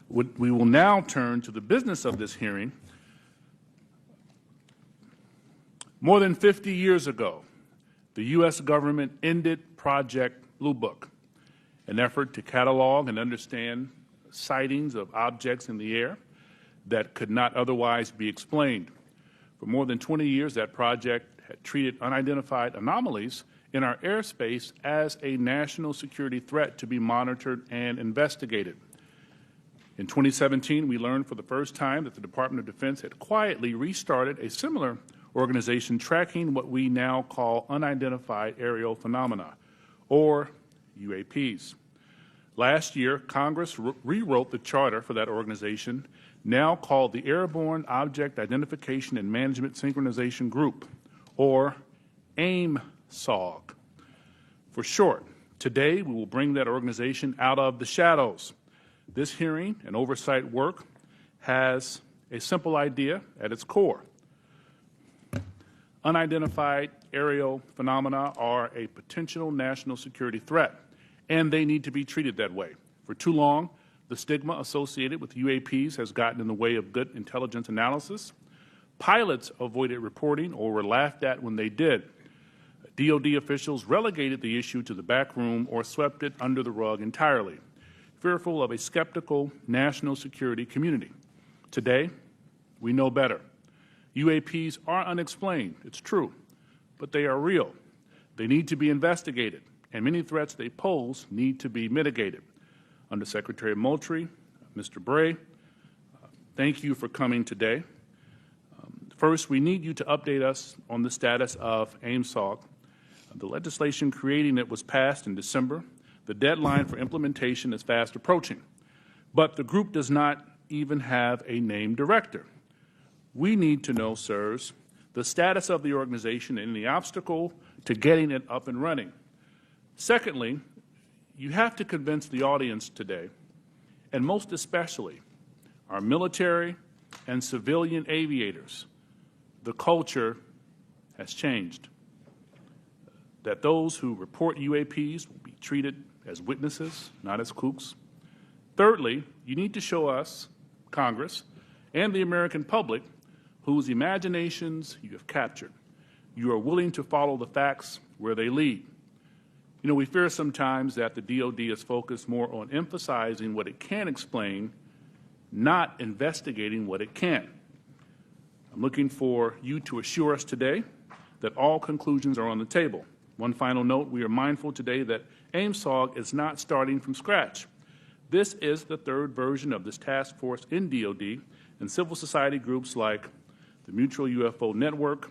We will now turn to the business of this hearing. More than 50 years ago, the U.S. government ended Project Blue Book, an effort to catalog and understand sightings of objects in the air that could not otherwise be explained. For more than 20 years, that project had treated unidentified anomalies in our airspace as a national security threat to be monitored and investigated. In 2017, we learned for the first time that the Department of Defense had quietly restarted a similar organization tracking what we now call unidentified aerial phenomena, or UAPs. Last year, Congress rewrote the charter for that organization, now called the Airborne Object Identification and Management Synchronization Group, or AIM-SOG for short. Today, we will bring that organization out of the shadows. This hearing and oversight work has a simple idea at its core. Unidentified aerial phenomena are a potential national security threat, and they need to be treated that way. For too long, the stigma associated with UAPs has gotten in the way of good intelligence analysis. Pilots avoided reporting or were laughed at when they did. DoD officials relegated the issue to the back room or swept it under the rug entirely, fearful of a skeptical national security community. Today, we know better. UAPs are unexplained, it's true, but they are real. They need to be investigated, and many threats they pose need to be mitigated. Undersecretary Moultrie, Mr. Bray, thank you for coming today. First, we need you to update us on the status of AIM-SOG. The legislation creating it was passed in December. The deadline for implementation is fast approaching, but the group does not even have a named director. We need to know, sirs, the status of the organization and the obstacle to getting it up and running. Secondly, you have to convince the audience today, and most especially our military and civilian aviators, the culture has changed, that those who report UAPs will be treated as witnesses, not as kooks. Thirdly, you need to show us, Congress, and the American public whose imaginations you have captured. You are willing to follow the facts where they lead. You know, we fear sometimes that the DoD is focused more on emphasizing what it can explain, not investigating what it can't. I'm looking for you to assure us today that all conclusions are on the table. One final note, we are mindful today that AIM-SOG is not starting from scratch. This is the third version of this task force in DoD, and civil society groups like the Mutual UFO Network,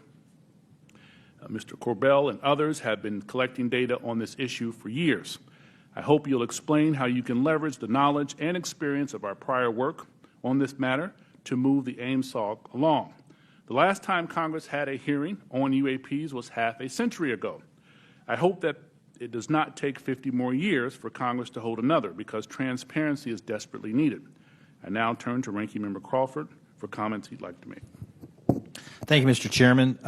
Mr. Corbell and others have been collecting data on this issue for years. I hope you'll explain how you can leverage the knowledge and experience of our prior work on this matter to move the AIM-SOG along. The last time Congress had a hearing on UAPs was half a century ago. I hope that it does not take 50 more years for Congress to hold another, because transparency is desperately needed. I now turn to Ranking Member Crawford for comments he'd like to make. Thank you, Mr. Chairman.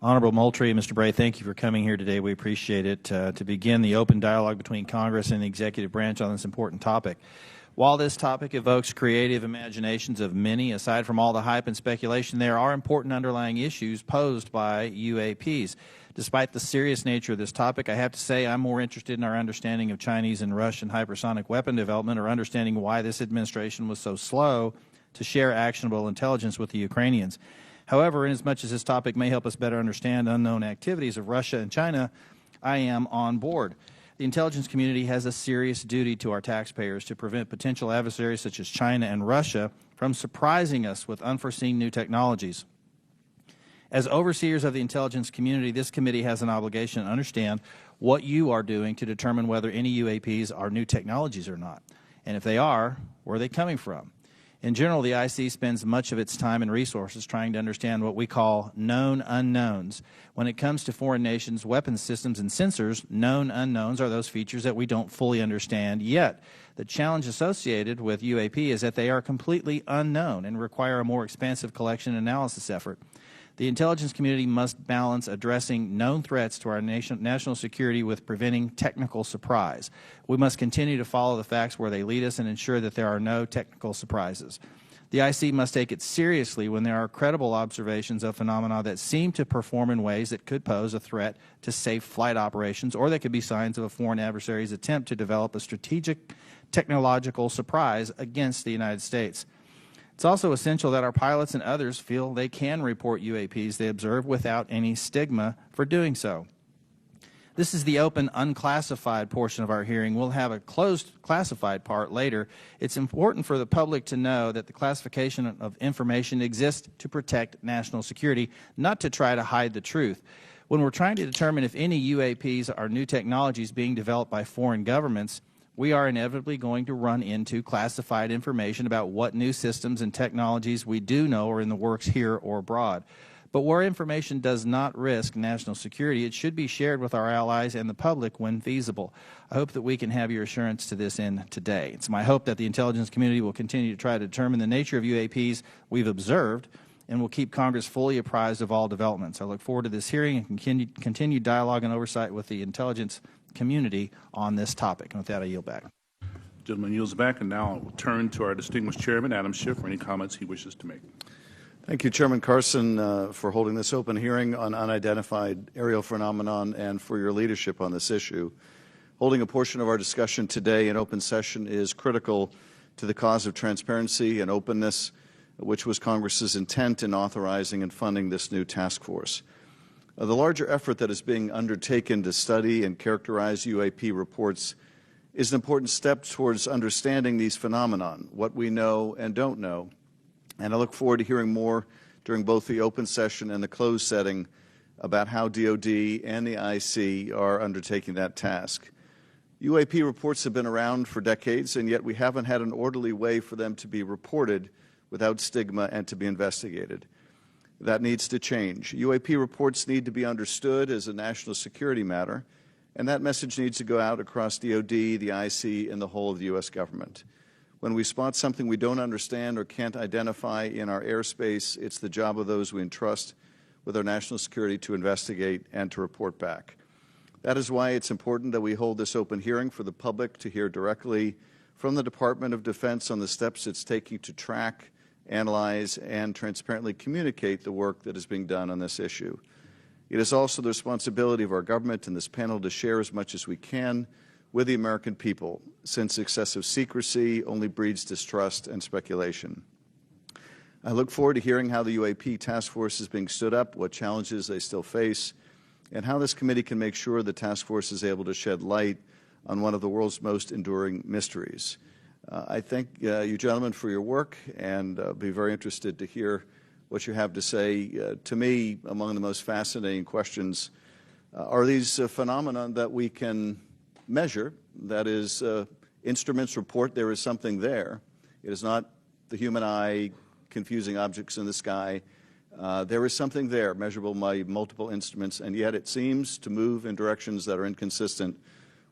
Honorable Moultrie and Mr. Bray, thank you for coming here today. We appreciate it to begin the open dialogue between Congress and the executive branch on this important topic. While this topic evokes creative imaginations of many, aside from all the hype and speculation, there are important underlying issues posed by UAPs. Despite the serious nature of this topic, I have to say I'm more interested in our understanding of Chinese and Russian hypersonic weapon development, or understanding why this administration was so slow to share actionable intelligence with the Ukrainians. However, inasmuch as this topic may help us better understand unknown activities of Russia and China, I am on board. The intelligence community has a serious duty to our taxpayers to prevent potential adversaries such as China and Russia from surprising us with unforeseen new technologies. As overseers of the intelligence community, this committee has an obligation to understand what you are doing to determine whether any UAPs are new technologies or not, and if they are, where are they coming from? In general, the IC spends much of its time and resources trying to understand what we call known unknowns. When it comes to foreign nations' weapons systems and sensors, known unknowns are those features that we don't fully understand yet. The challenge associated with UAP is that they are completely unknown and require a more expansive collection and analysis effort. The intelligence community must balance addressing known threats to our national security with preventing technical surprise. We must continue to follow the facts where they lead us and ensure that there are no technical surprises. The IC must take it seriously when there are credible observations of phenomena that seem to perform in ways that could pose a threat to safe flight operations, or that could be signs of a foreign adversary's attempt to develop a strategic technological surprise against the United States. It's also essential that our pilots and others feel they can report UAPs they observe without any stigma for doing so. This is the open, unclassified portion of our hearing. We'll have a closed, classified part later. It's important for the public to know that the classification of information exists to protect national security, not to try to hide the truth. When we're trying to determine if any UAPs are new technologies being developed by foreign governments, we are inevitably going to run into classified information about what new systems and technologies we do know are in the works here or abroad. But where information does not risk national security, it should be shared with our allies and the public when feasible. I hope that we can have your assurance to this end today. It's my hope that the intelligence community will continue to try to determine the nature of UAPs we've observed and will keep Congress fully apprised of all developments. I look forward to this hearing and continued dialogue and oversight with the intelligence community on this topic. And with that, I yield back. The gentleman yields back, and now I will turn to our distinguished chairman, Adam Schiff, for any comments he wishes to make. Thank you, Chairman Carson, for holding this open hearing on unidentified aerial phenomenon and for your leadership on this issue. Holding a portion of our discussion today in open session is critical to the cause of transparency and openness, which was Congress's intent in authorizing and funding this new task force. The larger effort that is being undertaken to study and characterize UAP reports is an important step towards understanding these phenomenon, what we know and don't know. And I look forward to hearing more during both the open session and the closed setting about how DoD and the IC are undertaking that task. UAP reports have been around for decades, and yet we haven't had an orderly way for them to be reported without stigma and to be investigated. That needs to change. UAP reports need to be understood as a national security matter, and that message needs to go out across DoD, the IC, and the whole of the U.S. government. When we spot something we don't understand or can't identify in our airspace, it's the job of those we entrust with our national security to investigate and to report back. That is why it's important that we hold this open hearing for the public to hear directly from the Department of Defense on the steps it's taking to track, analyze, and transparently communicate the work that is being done on this issue. It is also the responsibility of our government and this panel to share as much as we can with the American people, since excessive secrecy only breeds distrust and speculation. I look forward to hearing how the UAP task force is being stood up, what challenges they still face, and how this committee can make sure the task force is able to shed light on one of the world's most enduring mysteries. I thank you gentlemen for your work, and be very interested to hear what you have to say. To me, among the most fascinating questions are these phenomena that we can measure. That is, instruments report there is something there. It is not the human eye confusing objects in the sky. There is something there, measurable by multiple instruments, and yet it seems to move in directions that are inconsistent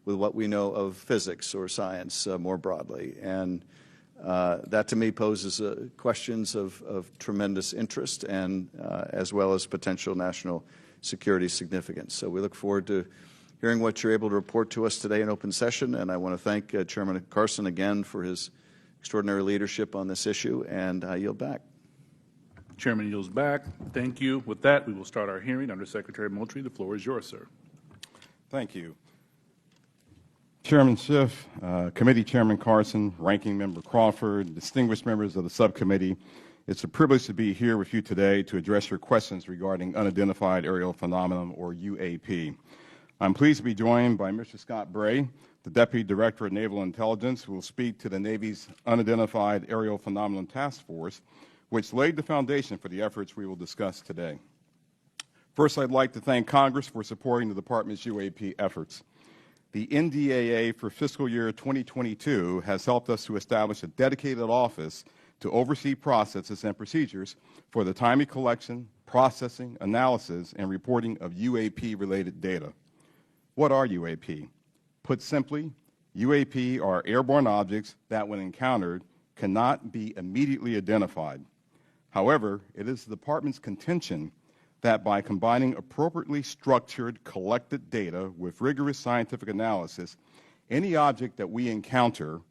with what we know of physics or science more broadly. And that to me poses questions of tremendous interest and as well as potential national security significance. So we look forward to hearing what you're able to report to us today in open session, and I want to thank Chairman Carson again for his extraordinary leadership on this issue, and I yield back. Chairman yields back. Thank you. With that, we will start our hearing. Under Secretary Moultrie, the floor is yours, sir. Thank you. Chairman Schiff, Committee Chairman Carson, Ranking Member Crawford, distinguished members of the subcommittee, it's a privilege to be here with you today to address your questions regarding unidentified aerial phenomenon, or UAP. I'm pleased to be joined by Mr. Scott Bray, the Deputy Director of Naval Intelligence, who will speak to the Navy's Unidentified Aerial Phenomenon Task Force, which laid the foundation for the efforts we will discuss today. First, I'd like to thank Congress for supporting the Department's UAP efforts. The NDAA for fiscal year 2022 has helped us to establish a dedicated office to oversee processes and procedures for the timely collection, processing, analysis, and reporting of UAP-related data. What are UAP? Put simply, UAP are airborne objects that, when encountered, cannot be immediately identified. However, it is the Department's contention that by combining appropriately structured, collected data with rigorous scientific analysis, any object that we encounter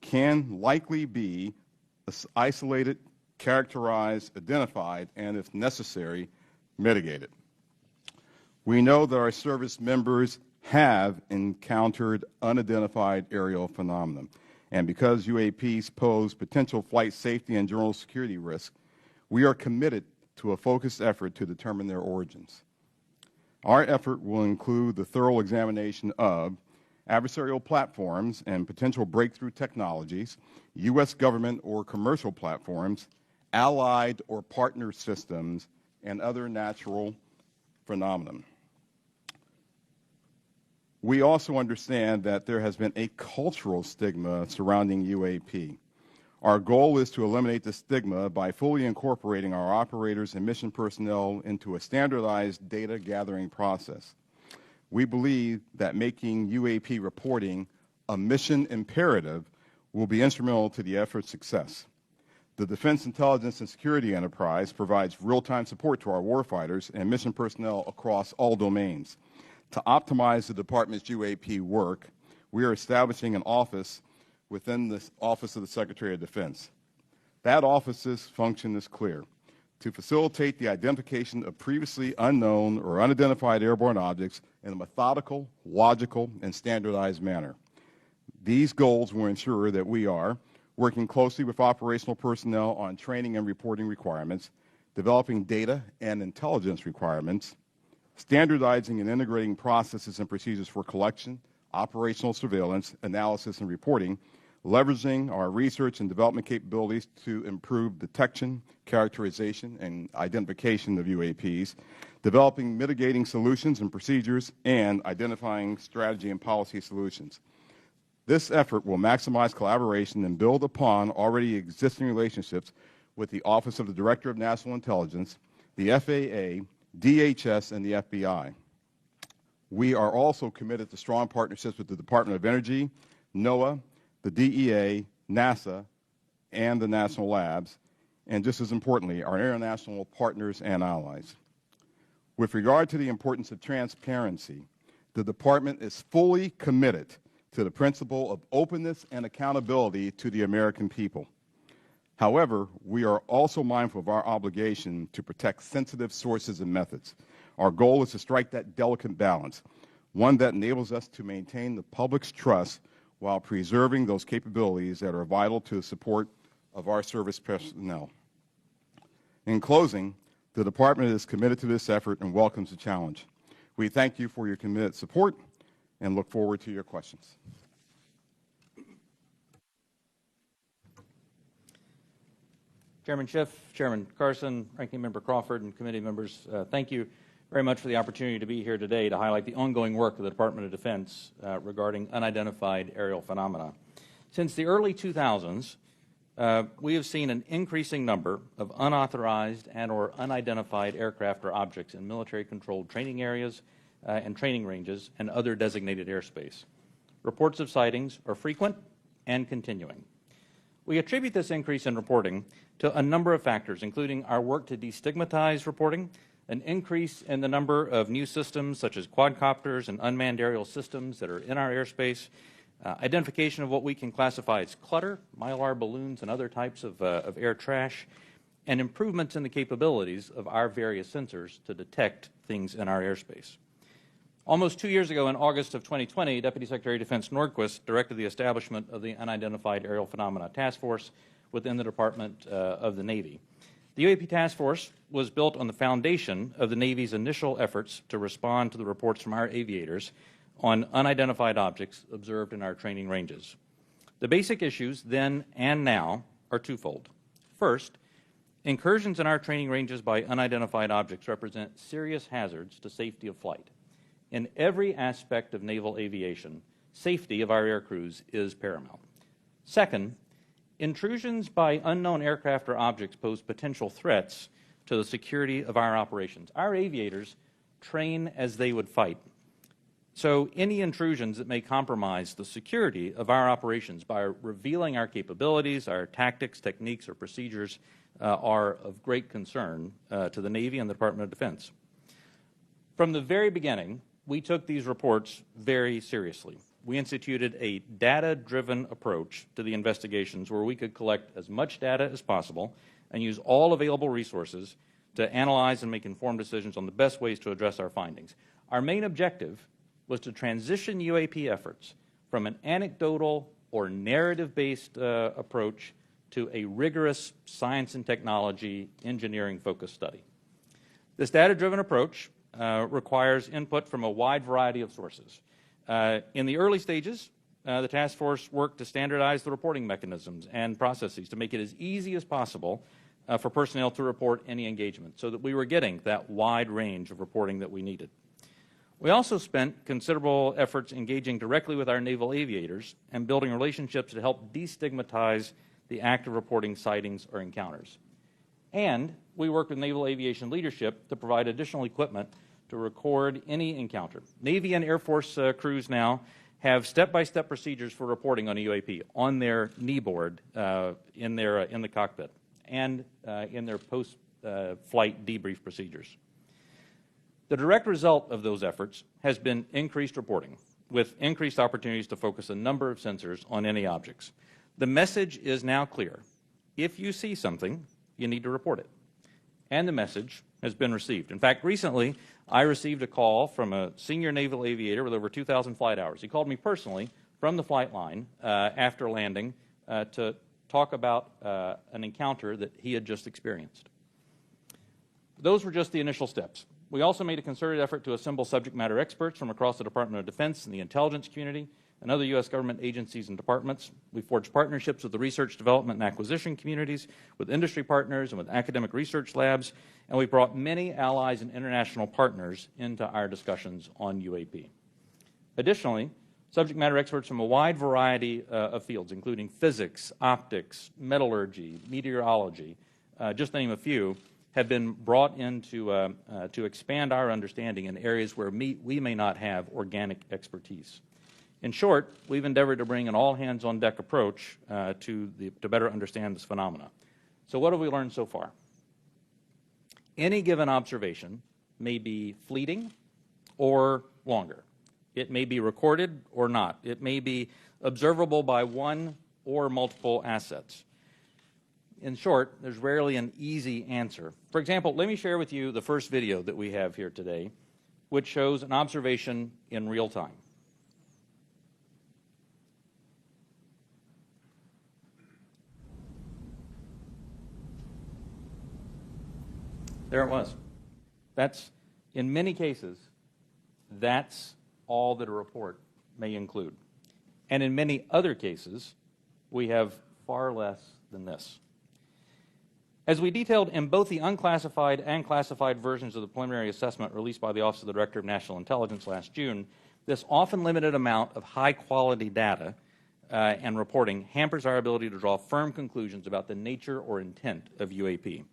can likely be isolated, characterized, identified, and if necessary, mitigated. We know that our service members have encountered unidentified aerial phenomena, and because UAPs pose potential flight safety and general security risks, we are committed to a focused effort to determine their origins. Our effort will include the thorough examination of adversarial platforms and potential breakthrough technologies, U.S. government or commercial platforms, allied or partner systems, and other natural phenomena. We also understand that there has been a cultural stigma surrounding UAP. Our goal is to eliminate the stigma by fully incorporating our operators and mission personnel into a standardized data gathering process. We believe that making UAP reporting a mission imperative will be instrumental to the effort's success. The Defense Intelligence and Security Enterprise provides real-time support to our warfighters and mission personnel across all domains. To optimize the Department's UAP work, we are establishing an office within the Office of the Secretary of Defense. That office's function is clear: to facilitate the identification of previously unknown or unidentified airborne objects in a methodical, logical, and standardized manner. These goals will ensure that we are working closely with operational personnel on training and reporting requirements, developing data and intelligence requirements, standardizing and integrating processes and procedures for collection, operational surveillance, analysis, and reporting, leveraging our research and development capabilities to improve detection, characterization, and identification of UAPs, developing mitigating solutions and procedures, and identifying strategy and policy solutions. This effort will maximize collaboration and build upon already existing relationships with the Office of the Director of National Intelligence, the FAA, DHS, and the FBI. We are also committed to strong partnerships with the Department of Energy, NOAA, the DEA, NASA, and the national labs, and just as importantly, our international partners and allies. With regard to the importance of transparency, the Department is fully committed to the principle of openness and accountability to the American people. However, we are also mindful of our obligation to protect sensitive sources and methods. Our goal is to strike that delicate balance, one that enables us to maintain the public's trust while preserving those capabilities that are vital to the support of our service personnel. In closing, the Department is committed to this effort and welcomes the challenge. We thank you for your committed support and look forward to your questions. Chairman Schiff, Chairman Carson, Ranking Member Crawford, and committee members, thank you very much for the opportunity to be here today to highlight the ongoing work of the Department of Defense regarding unidentified aerial phenomena. Since the early 2000s, we have seen an increasing number of unauthorized and or unidentified aircraft or objects in military-controlled training areas and training ranges and other designated airspace. Reports of sightings are frequent and continuing. We attribute this increase in reporting to a number of factors, including our work to destigmatize reporting, an increase in the number of new systems such as quadcopters and unmanned aerial systems that are in our airspace, identification of what we can classify as clutter, mylar balloons and other types of air trash, and improvements in the capabilities of our various sensors to detect things in our airspace. Almost 2 years ago, in August of 2020, Deputy Secretary of Defense Nordquist directed the establishment of the Unidentified Aerial Phenomena Task Force within the Department of the Navy. The UAP Task Force was built on the foundation of the Navy's initial efforts to respond to the reports from our aviators on unidentified objects observed in our training ranges. The basic issues then and now are twofold. First, incursions in our training ranges by unidentified objects represent serious hazards to safety of flight. In every aspect of naval aviation, safety of our aircrews is paramount. Second, intrusions by unknown aircraft or objects pose potential threats to the security of our operations. Our aviators train as they would fight. So any intrusions that may compromise the security of our operations by revealing our capabilities, our tactics, techniques, or procedures are of great concern to the Navy and the Department of Defense. From the very beginning, we took these reports very seriously. We instituted a data-driven approach to the investigations where we could collect as much data as possible and use all available resources to analyze and make informed decisions on the best ways to address our findings. Our main objective was to transition UAP efforts from an anecdotal or narrative-based approach to a rigorous science and technology engineering-focused study. This data-driven approach requires input from a wide variety of sources. In the early stages, the task force worked to standardize the reporting mechanisms and processes to make it as easy as possible for personnel to report any engagement so that we were getting that wide range of reporting that we needed. We also spent considerable efforts engaging directly with our naval aviators and building relationships to help destigmatize the act of reporting sightings or encounters. And we worked with naval aviation leadership to provide additional equipment to record any encounter. Navy and Air Force crews now have step-by-step procedures for reporting on a UAP on their knee board in the cockpit and in their post-flight debrief procedures. The direct result of those efforts has been increased reporting, with increased opportunities to focus a number of sensors on any objects. The message is now clear. If you see something, you need to report it. And the message has been received. In fact, recently, I received a call from a senior naval aviator with over 2,000 flight hours. He called me personally from the flight line after landing to talk about an encounter that he had just experienced. Those were just the initial steps. We also made a concerted effort to assemble subject matter experts from across the Department of Defense and the intelligence community and other U.S. government agencies and departments. We forged partnerships with the research, development, and acquisition communities, with industry partners, and with academic research labs, and we brought many allies and international partners into our discussions on UAP. Additionally, subject matter experts from a wide variety of fields, including physics, optics, metallurgy, meteorology, just to name a few, have been brought in to expand our understanding in areas where we may not have organic expertise. In short, we've endeavored to bring an all-hands-on-deck approach to better understand this phenomena. So what have we learned so far? Any given observation may be fleeting or longer. It may be recorded or not. It may be observable by one or multiple assets. In short, there's rarely an easy answer. For example, let me share with you the first video that we have here today, which shows an observation in real time. There it was. That's, in many cases, that's all that a report may include. And in many other cases, we have far less than this. As we detailed in both the unclassified and classified versions of the preliminary assessment released by the Office of the Director of National Intelligence last June, this often limited amount of high-quality data and reporting hampers our ability to draw firm conclusions about the nature or intent of UAP.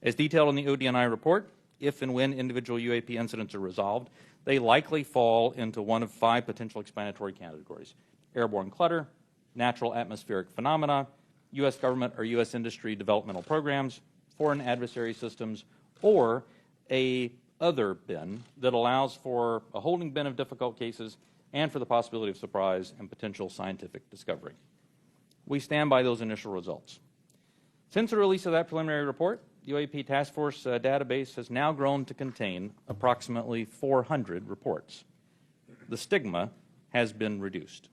As detailed in the ODNI report, if and when individual UAP incidents are resolved, they likely fall into one of 5 potential explanatory categories: airborne clutter, natural atmospheric phenomena, U.S. government or U.S. industry developmental programs, foreign adversary systems, or a other bin that allows for a holding bin of difficult cases and for the possibility of surprise and potential scientific discovery. We stand by those initial results. Since the release of that preliminary report, the UAP Task Force database has now grown to contain approximately 400 reports. The stigma has been reduced.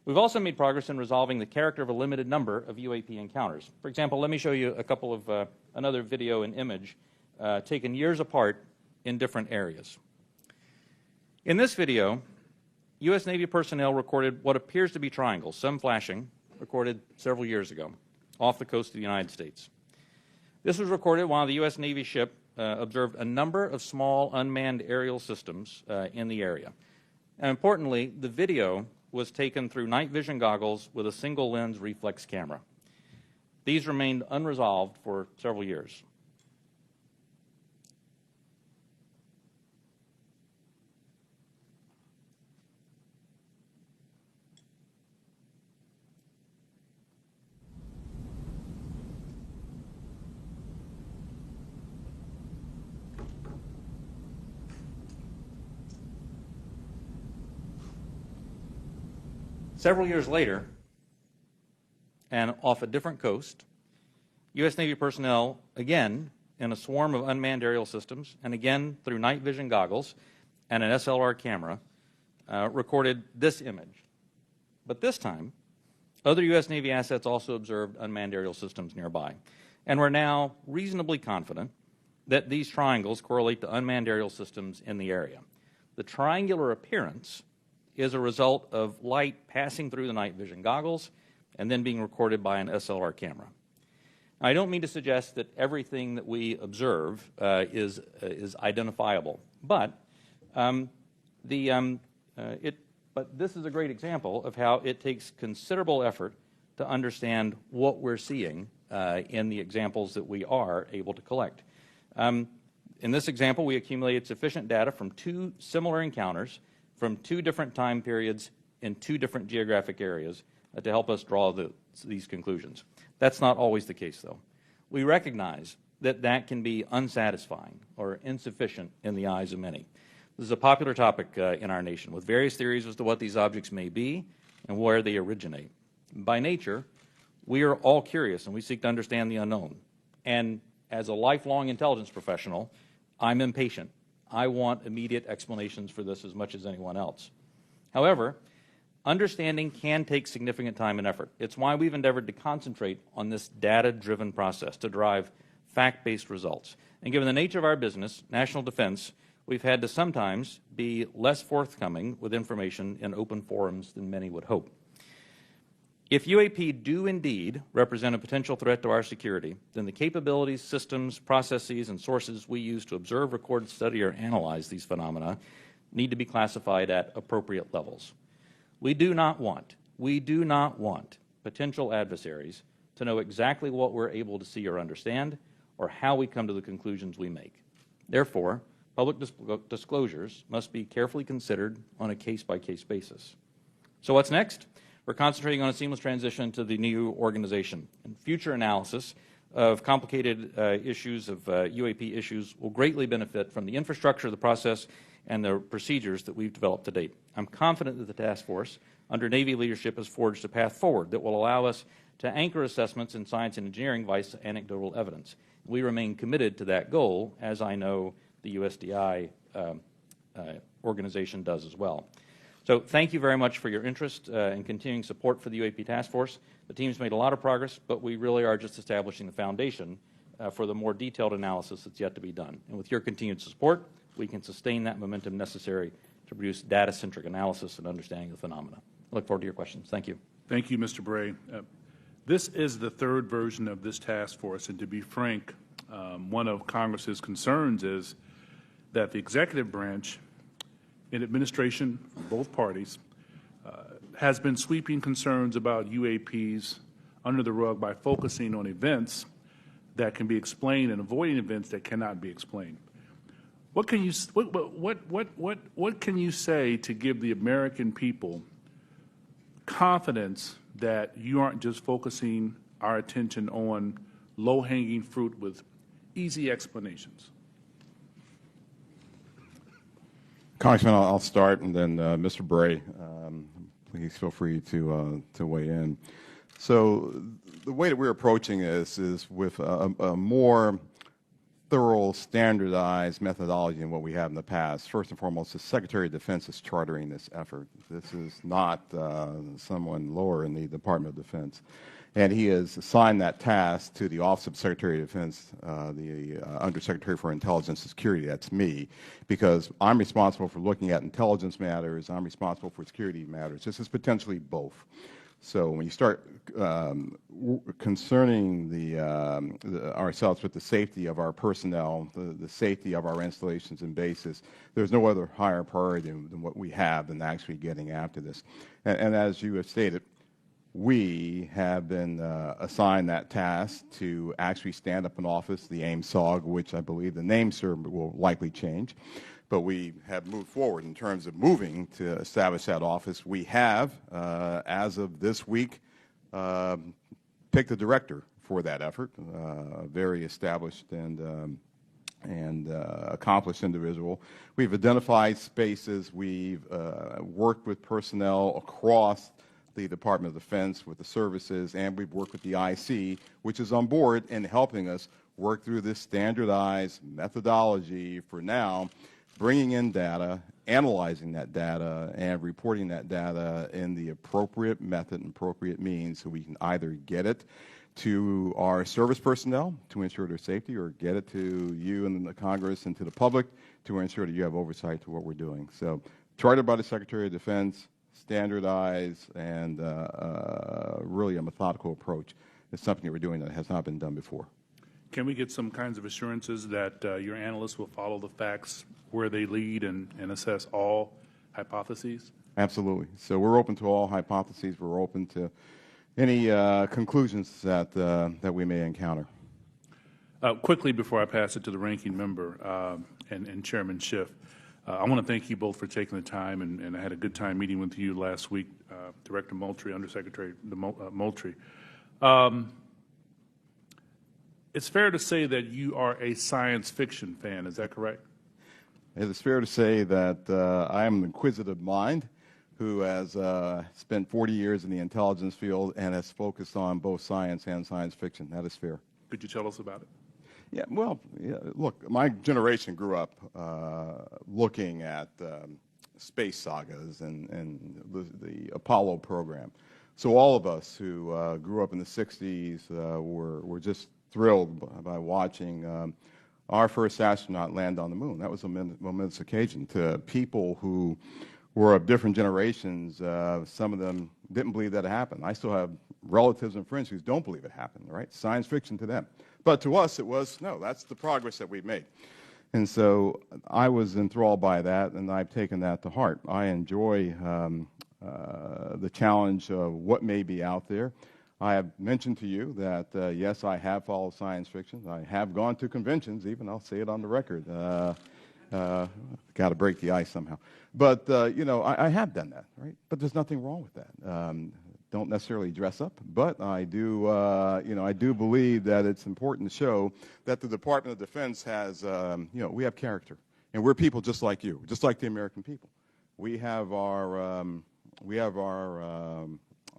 We've also made progress in resolving the character of a limited number of UAP encounters. For example, let me show you a couple of another video and image taken years apart in different areas. In this video, U.S. Navy personnel recorded what appears to be triangles, some flashing, recorded several years ago, off the coast of the United States. This was recorded while the U.S. Navy ship observed a number of small unmanned aerial systems in the area. And importantly, the video was taken through night vision goggles with a single lens reflex camera. These remained unresolved for several years. Several years later, and off a different coast, U.S. Navy personnel, again in a swarm of unmanned aerial systems, and again through night vision goggles and an SLR camera, recorded this image. But this time, other U.S. Navy assets also observed unmanned aerial systems nearby. And we're now reasonably confident that these triangles correlate to unmanned aerial systems in the area. The triangular appearance is a result of light passing through the night vision goggles and then being recorded by an SLR camera. I don't mean to suggest that everything that we observe is identifiable, but this is a great example of how it takes considerable effort to understand what we're seeing in the examples that we are able to collect. In this example, we accumulated sufficient data from 2 similar encounters from 2 different time periods in 2 different geographic areas to help us draw these conclusions. That's not always the case, though. We recognize that that can be unsatisfying or insufficient in the eyes of many. This is a popular topic in our nation, with various theories as to what these objects may be and where they originate. By nature, we are all curious and we seek to understand the unknown. And as a lifelong intelligence professional, I'm impatient. I want immediate explanations for this as much as anyone else. However, understanding can take significant time and effort. It's why we've endeavored to concentrate on this data-driven process to derive fact-based results. And given the nature of our business, national defense, we've had to sometimes be less forthcoming with information in open forums than many would hope. If UAP do indeed represent a potential threat to our security, then the capabilities, systems, processes, and sources we use to observe, record, study, or analyze these phenomena need to be classified at appropriate levels. We do not want potential adversaries to know exactly what we're able to see or understand or how we come to the conclusions we make. Therefore, public disclosures must be carefully considered on a case-by-case basis. So what's next? We're concentrating on a seamless transition to the new organization. And future analysis of complicated issues of UAP issues will greatly benefit from the infrastructure, the process, and the procedures that we've developed to date. I'm confident that the task force under Navy leadership has forged a path forward that will allow us to anchor assessments in science and engineering by anecdotal evidence. We remain committed to that goal, as I know the USDI organization does as well. So thank you very much for your interest and continuing support for the UAP task force. The team's made a lot of progress, but we really are just establishing the foundation for the more detailed analysis that's yet to be done. And with your continued support, we can sustain that momentum necessary to produce data-centric analysis and understanding of the phenomena. I look forward to your questions. Thank you. Thank you, Mr. Bray. This is the 3rd version of this task force, and to be frank, one of Congress's concerns is that the executive branch in administration from both parties has been sweeping concerns about UAPs under the rug by focusing on events that can be explained and avoiding events that cannot be explained. What can you say to give the American people confidence that you aren't just focusing our attention on low-hanging fruit with easy explanations? Congressman, I'll start, and then Mr. Bray, please feel free to weigh in. So the way that we're approaching this is with a more thorough, standardized methodology than what we have in the past. First and foremost, the Secretary of Defense is chartering this effort. This is not someone lower in the Department of Defense. And he has assigned that task to the Office of Secretary of Defense, the Undersecretary for Intelligence and Security. That's me, because I'm responsible for looking at intelligence matters. I'm responsible for security matters. This is potentially both. So when you start concerning ourselves with the safety of our personnel, the safety of our installations and bases, there's no other higher priority than what we have than actually getting after this. And as you have stated, we have been assigned that task to actually stand up an office, the AIM-SOG, which I believe the name, sir, will likely change. But we have moved forward in terms of moving to establish that office. We have, as of this week, picked a director for that effort, a very established and accomplished individual. We've identified spaces. We've worked with personnel across the Department of Defense, with the services, and we've worked with the IC, which is on board in helping us work through this standardized methodology for now, bringing in data, analyzing that data, and reporting that data in the appropriate method and appropriate means so we can either get it to our service personnel to ensure their safety, or get it to you and the Congress and to the public to ensure that you have oversight to what we're doing. So, chartered by the Secretary of Defense, standardized, and really a methodical approach is something that we're doing that has not been done before. Can we get some kinds of assurances that your analysts will follow the facts where they lead and assess all hypotheses? Absolutely. So we're open to all hypotheses. We're open to any conclusions that we may encounter. Quickly, before I pass it to the ranking member and Chairman Schiff, I want to thank you both for taking the time, and I had a good time meeting with you last week, Director Moultrie, Undersecretary Moultrie. It's fair to say that you are a science fiction fan. Is that correct? It is fair to say that I am an inquisitive mind who has spent 40 years in the intelligence field and has focused on both science and science fiction. That is fair. Could you tell us about it? Yeah, well, look, my generation grew up looking at space sagas and the Apollo program. So all of us who grew up in the 60s were just thrilled by watching our first astronaut land on the moon. That was a momentous occasion. To people who were of different generations, some of them didn't believe that it happened. I still have relatives and friends who don't believe it happened, right? Science fiction to them. But to us, it was, no, that's the progress that we've made. And so I was enthralled by that, and I've taken that to heart. I enjoy the challenge of what may be out there. I have mentioned to you that, yes, I have followed science fiction. I have gone to conventions, even. I'll say it on the record. Got to break the ice somehow. But, you know, I have done that, right? But there's nothing wrong with that. Don't necessarily dress up, but I do, you know, I do believe that it's important to show that the Department of Defense has, you know, we have character. And we're people just like you, just like the American people. We have our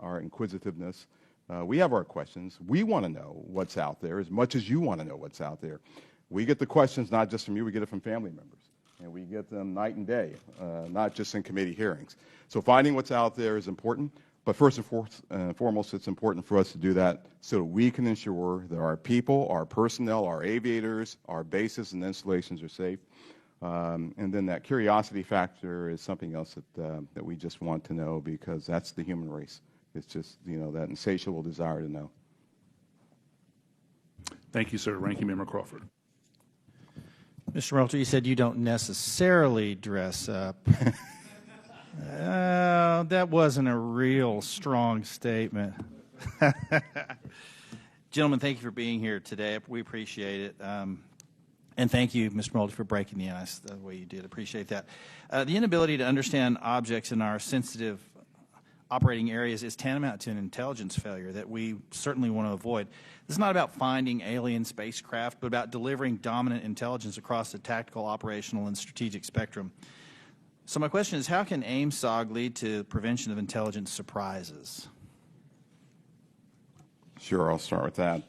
inquisitiveness. We have our questions. We want to know what's out there as much as you want to know what's out there. We get the questions not just from you, we get it from family members. And we get them night and day, not just in committee hearings. So finding what's out there is important, but first and foremost, it's important for us to do that so that we can ensure that our people, our personnel, our aviators, our bases and installations are safe. And then that curiosity factor is something else that we just want to know, because that's the human race. It's just, you know, that insatiable desire to know. Thank you, sir. Ranking Member Crawford. Mr. Moultrie, you said you don't necessarily dress up. That wasn't a real strong statement. Gentlemen, thank you for being here today. We appreciate it. And thank you, Mr. Moultrie, for breaking the ice the way you did. Appreciate that. The inability to understand objects in our sensitive operating areas is tantamount to an intelligence failure that we certainly want to avoid. This is not about finding alien spacecraft, but about delivering dominant intelligence across the tactical, operational, and strategic spectrum. So my question is, how can AIM-SOG lead to prevention of intelligence surprises? Sure, I'll start with that.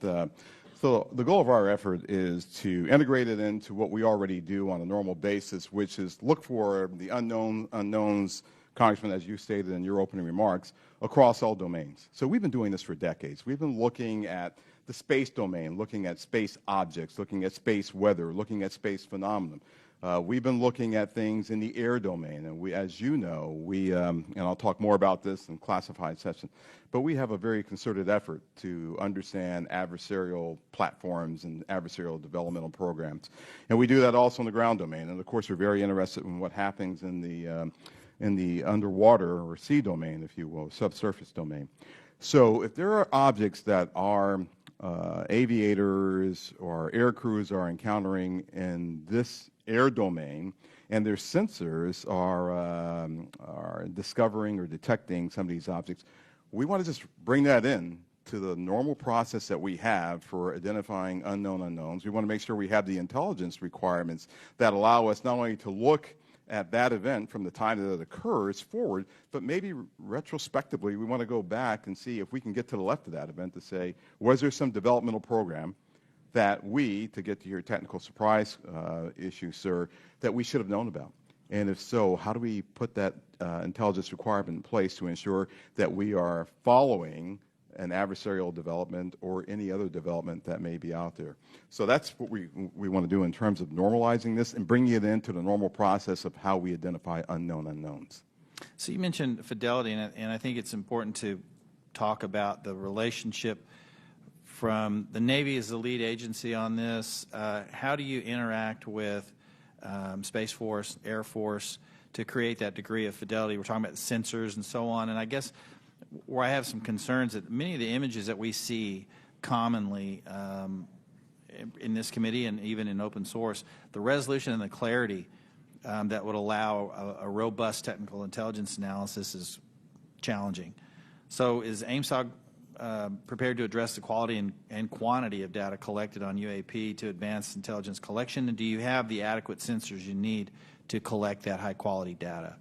So the goal of our effort is to integrate it into what we already do on a normal basis, which is look for the unknowns, Congressman, as you stated in your opening remarks, across all domains. So we've been doing this for decades. We've been looking at the space domain, looking at space objects, looking at space weather, looking at space phenomenon. We've been looking at things in the air domain, and we, as you know, and I'll talk more about this in classified session, but we have a very concerted effort to understand adversarial platforms and adversarial developmental programs. And we do that also in the ground domain. And of course, we're very interested in what happens in the underwater or sea domain, if you will, subsurface domain. So if there are objects that our aviators or air crews are encountering in this air domain, and their sensors are discovering or detecting some of these objects, we want to just bring that in to the normal process that we have for identifying unknown unknowns. We want to make sure we have the intelligence requirements that allow us not only to look at that event from the time that it occurs forward, but maybe retrospectively we want to go back and see if we can get to the left of that event to say, was there some developmental program that we, to get to your technical surprise issue, sir, that we should have known about? And if so, how do we put that intelligence requirement in place to ensure that we are following an adversarial development or any other development that may be out there? So that's what we want to do in terms of normalizing this and bringing it into the normal process of how we identify unknown unknowns. So you mentioned fidelity, and I think it's important to talk about the relationship from the Navy as the lead agency on this. How do you interact with Space Force, Air Force, to create that degree of fidelity? We're talking about sensors and so on, and I guess where I have some concerns that many of the images that we see commonly in this committee and even in open source, the resolution and the clarity that would allow a robust technical intelligence analysis is challenging. So is AIMSOC prepared to address the quality and quantity of data collected on UAP to advance intelligence collection? And do you have the adequate sensors you need to collect that high-quality data?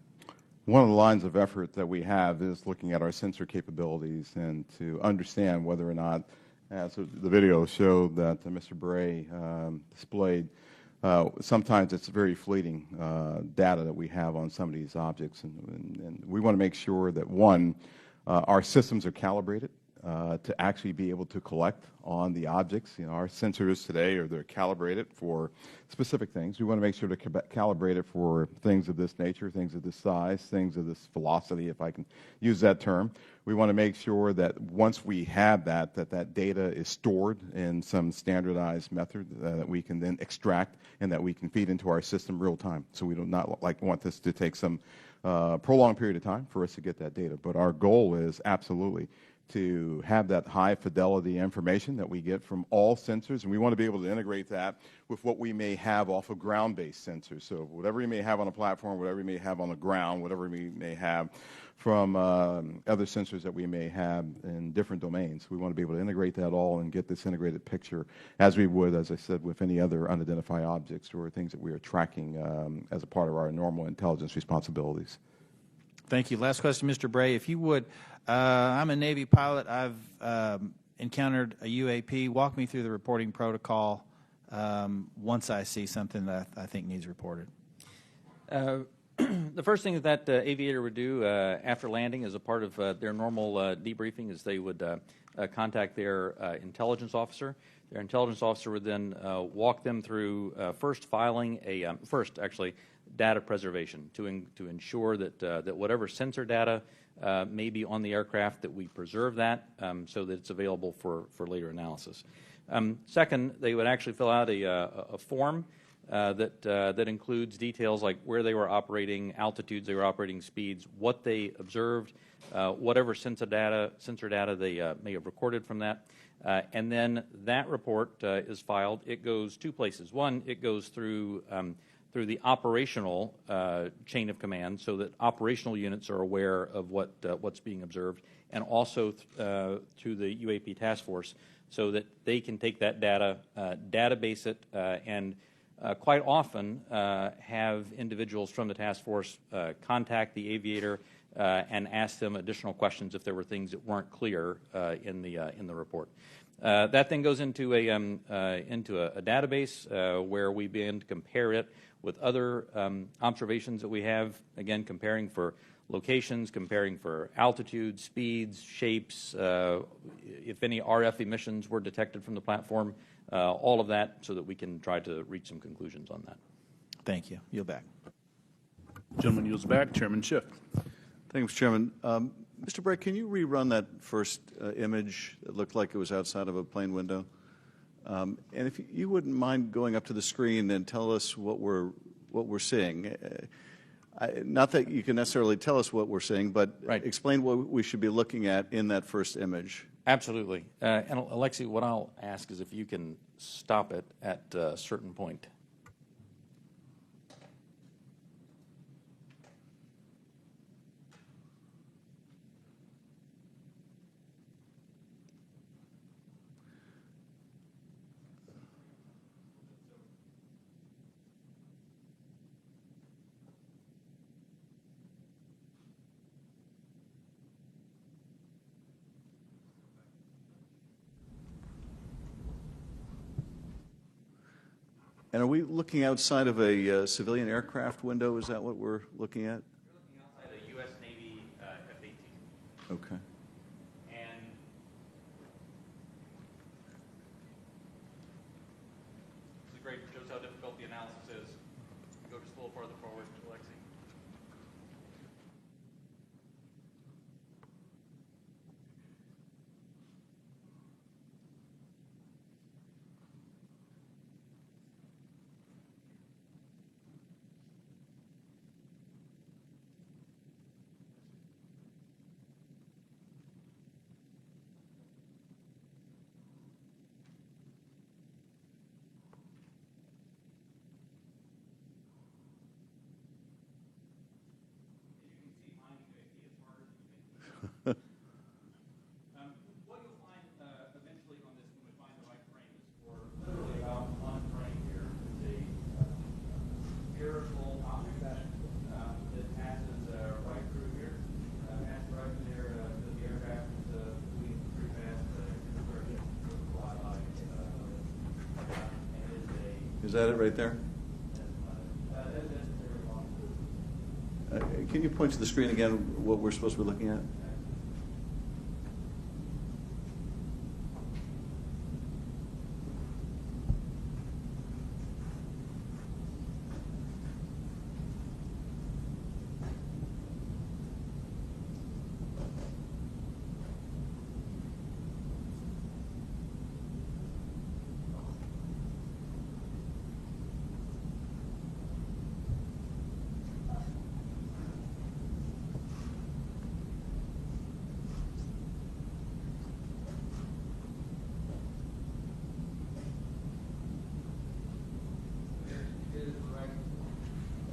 One of the lines of effort that we have is looking at our sensor capabilities and to understand whether or not, as the video showed that Mr. Bray displayed, sometimes it's very fleeting data that we have on some of these objects. And we want to make sure that, one, our systems are calibrated to actually be able to collect on the objects. You know, our sensors today they're calibrated for specific things. We want to make sure they're calibrated for things of this nature, things of this size, things of this velocity, if I can use that term. We want to make sure that once we have that data is stored in some standardized method that we can then extract and that we can feed into our system real time. So we do not want this to take some prolonged period of time for us to get that data. But our goal is absolutely to have that high fidelity information that we get from all sensors, and we want to be able to integrate that with what we may have off of ground-based sensors. So whatever we may have on a platform, whatever we may have on the ground, whatever we may have from other sensors that we may have in different domains, we want to be able to integrate that all and get this integrated picture as we would, as I said, with any other unidentified objects or things that we are tracking as a part of our normal intelligence responsibilities. Thank you. Last question, Mr. Bray, if you would. I'm a Navy pilot. I've encountered a UAP. Walk me through the reporting protocol once I see something that I think needs reported. The first thing that aviator would do after landing as a part of their normal debriefing is they would contact their intelligence officer. Their intelligence officer would then walk them through first filing a data preservation to ensure that whatever sensor data may be on the aircraft, that we preserve that so that it's available for later analysis. Second, they would actually fill out a form that includes details like where they were operating, altitudes they were operating, speeds, what they observed, whatever sensor data they may have recorded from that. And then that report is filed. It goes two places. One, it goes through the operational chain of command, so that operational units are aware of what's being observed, and also through the UAP task force, so that they can take that data, database it, and quite often have individuals from the task force contact the aviator and ask them additional questions if there were things that weren't clear in the report. That then goes into a database where we begin to compare it with other observations that we have, again, comparing for locations, comparing for altitudes, speeds, shapes, if any RF emissions were detected from the platform, all of that, so that we can try to reach some conclusions on that. Thank you. Yield back. Gentleman yields back. Chairman Schiff. Thanks, Chairman. Mr. Bray, can you rerun that first image that looked like it was outside of a plane window? And if you wouldn't mind going up to the screen and tell us what we're seeing. Not that you can necessarily tell us what we're seeing, but right. Explain what we should be looking at in that first image. Absolutely. And Alexi, what I'll ask is if you can stop it at a certain point. And are we looking outside of a civilian aircraft window? Is that what we're looking at? You're looking outside a U.S. Navy F-18. Okay. And this is great. It shows how difficult the analysis is. Go just a little farther forward, Alexi. What you'll find eventually on this, when we find the right frame, is for literally about one frame here is a spherical object that passes right through here, passes right through there. The aircraft is moving pretty fast. Fly by. And it is a. Is that it right there? Can you point to the screen again what we're supposed to be looking at?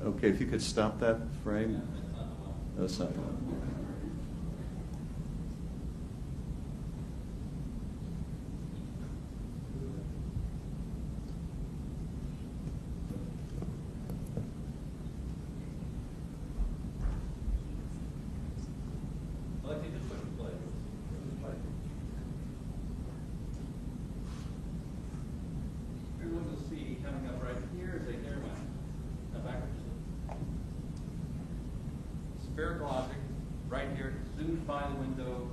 Okay, if you could stop that frame. That's not the one. Alexi, just put it play. Everyone will see coming up right here is a airline. Now backwards. Spherical object right here, zooms by the window,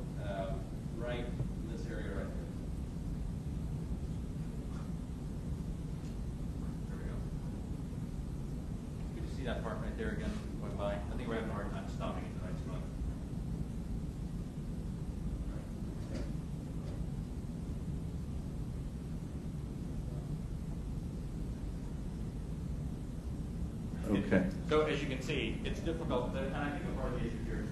right in this area right there. There we go. Good to see that part right there again going by. I think we're having a hard time stopping it in the right spot. Okay. So as you can see, it's difficult, and I think a part of the issue here is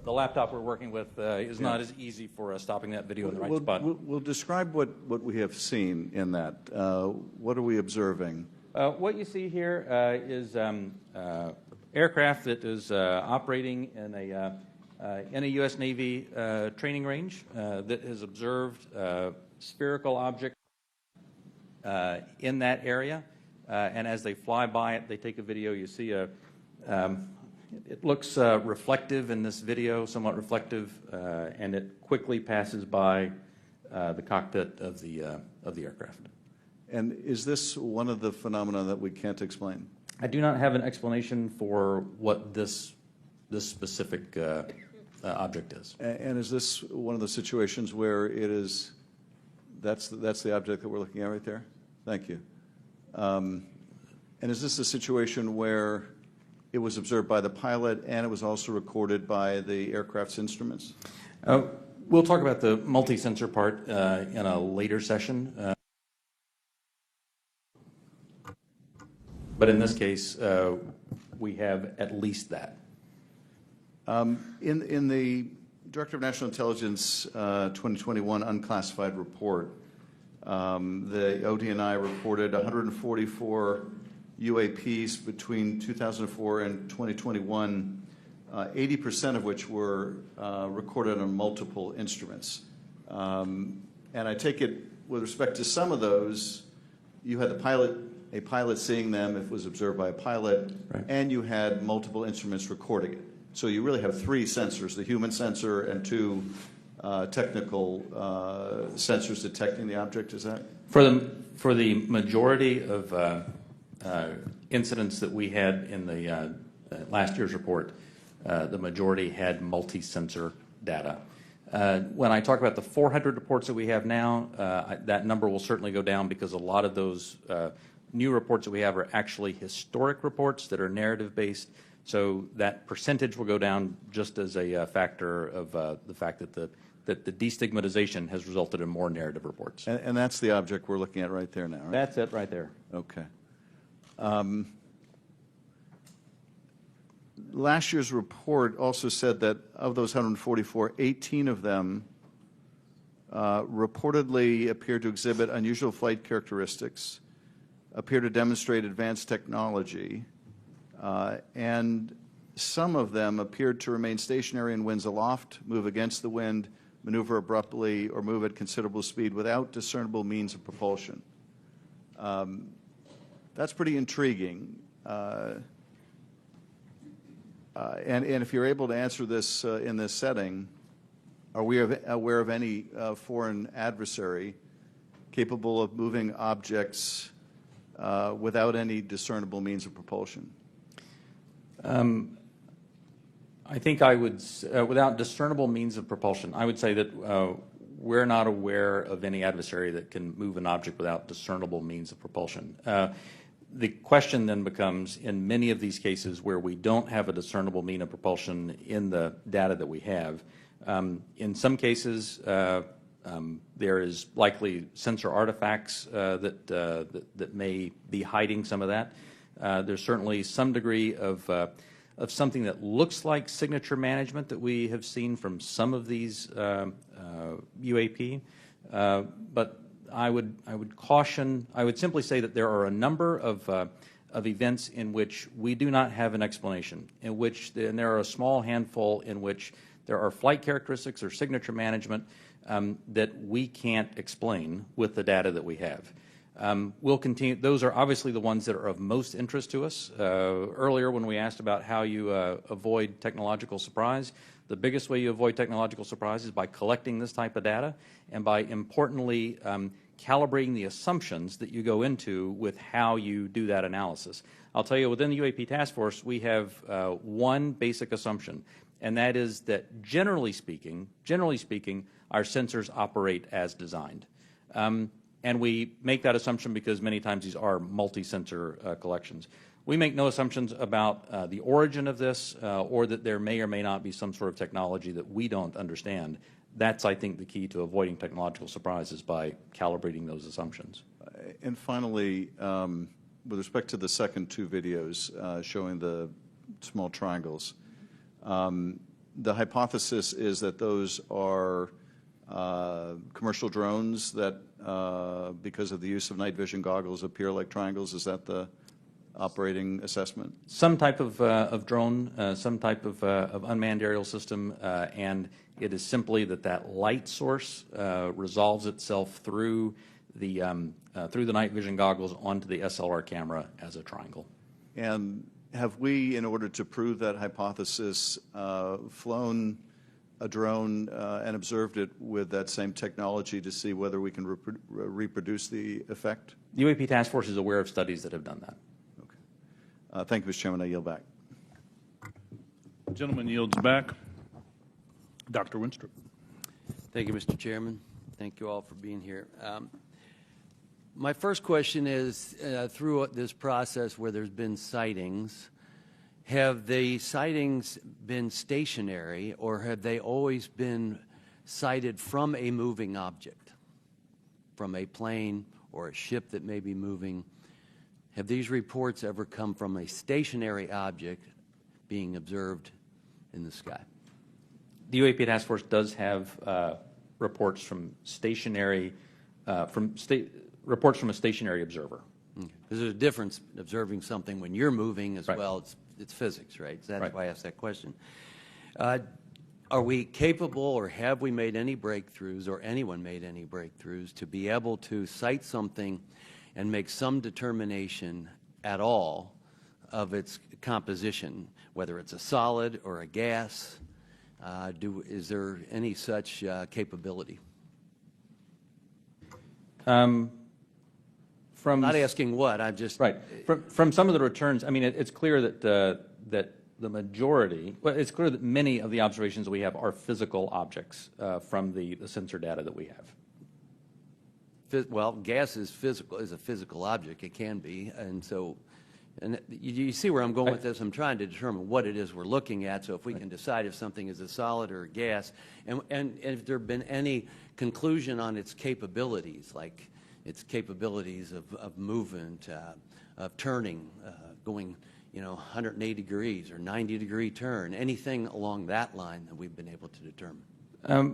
the laptop we're working with is not as easy for stopping that video in the right spot. We'll describe what we have seen in that. What are we observing? What you see here is aircraft that is operating in a U.S. Navy training range that has observed spherical object in that area, and as they fly by it, they take a video. You see it looks reflective in this video, somewhat reflective, and it quickly passes by the cockpit of the aircraft. And is this one of the phenomena that we can't explain? I do not have an explanation for what this specific object is. And is this one of the situations where it is? That's the object that we're looking at right there? Thank you. And is this a situation where it was observed by the pilot and it was also recorded by the aircraft's instruments? We'll talk about the multi-sensor part in a later session. But in this case, we have at least that. In the Director of National Intelligence 2021 unclassified report, the ODNI reported 144 UAPs between 2004 and 2021, 80% of which were recorded on multiple instruments. And I take it, with respect to some of those, you had a pilot seeing them if it was observed by a pilot, right, and you had multiple instruments recording it. So you really have three sensors, the human sensor and two technical sensors detecting the object, is that? For the majority of incidents that we had in the last year's report, the majority had multi-sensor data. When I talk about the 400 reports that we have now, that number will certainly go down because a lot of those new reports that we have are actually historic reports that are narrative-based. So that percentage will go down just as a factor of the fact that the destigmatization has resulted in more narrative reports. And that's the object we're looking at right there now, right? That's it right there. Okay. Last year's report also said that of those 144, 18 of them reportedly appeared to exhibit unusual flight characteristics, appear to demonstrate advanced technology, and some of them appeared to remain stationary in winds aloft, move against the wind, maneuver abruptly, or move at considerable speed without discernible means of propulsion. That's pretty intriguing. And if you're able to answer this in this setting, are we aware of any foreign adversary capable of moving objects without any discernible means of propulsion? I think I would, without discernible means of propulsion, I would say that we're not aware of any adversary that can move an object without discernible means of propulsion. The question then becomes, in many of these cases where we don't have a discernible mean of propulsion in the data that we have, in some cases there is likely sensor artifacts that may be hiding some of that. There's certainly some degree of something that looks like signature management that we have seen from some of these UAP, but I would caution. I would simply say that there are a number of events in which we do not have an explanation, and there are a small handful in which there are flight characteristics or signature management that we can't explain with the data that we have. We'll continue. Those are obviously the ones that are of most interest to us. Earlier, when we asked about how you avoid technological surprise, the biggest way you avoid technological surprise is by collecting this type of data and by, importantly, calibrating the assumptions that you go into with how you do that analysis. I'll tell you, within the UAP task force, we have one basic assumption, and that is that generally speaking, our sensors operate as designed. And we make that assumption because many times these are multi-sensor collections. We make no assumptions about the origin of this or that there may or may not be some sort of technology that we don't understand. That's, I think, the key to avoiding technological surprises, by calibrating those assumptions. And finally, with respect to the second two videos showing the small triangles, the hypothesis is that those are commercial drones that, because of the use of night vision goggles, appear like triangles. Is that the operating assessment? Some type of drone, some type of unmanned aerial system, and it is simply that light source resolves itself through the night vision goggles onto the SLR camera as a triangle. And have we, in order to prove that hypothesis, flown a drone and observed it with that same technology to see whether we can reproduce the effect? The UAP Task Force is aware of studies that have done that. Okay. Thank you, Mr. Chairman. I yield back. The gentleman yields back. Dr. Winstrup. Thank you, Mr. Chairman. Thank you all for being here. My first question is, through this process where there's been sightings, have the sightings been stationary, or have they always been sighted from a moving object, from a plane or a ship that may be moving? Have these reports ever come from a stationary object being observed in the sky? The UAP Task Force does have reports from reports from a stationary observer. Because there's a difference observing something when you're moving as Right. well. It's physics, right? So that's Right. why I asked that question. Are we capable, or have we made any breakthroughs, or anyone made any breakthroughs, to be able to sight something and make some determination at all of its composition, whether it's a solid or a gas, Is there any such capability? From Not asking what, I'm just... Right. From some of the returns, I mean, it's clear that that the majority, well, it's clear that many of the observations we have are physical objects from the sensor data that we have. Well, gas is a physical object. It can be, and so, and you see where I'm going with this. I'm trying to determine what it is we're looking at. So if we can decide if something is a solid or a gas, and if there have been any conclusion on its capabilities, like its capabilities of movement, of turning, going, 180 degrees or 90-degree turn, anything along that line that we've been able to determine.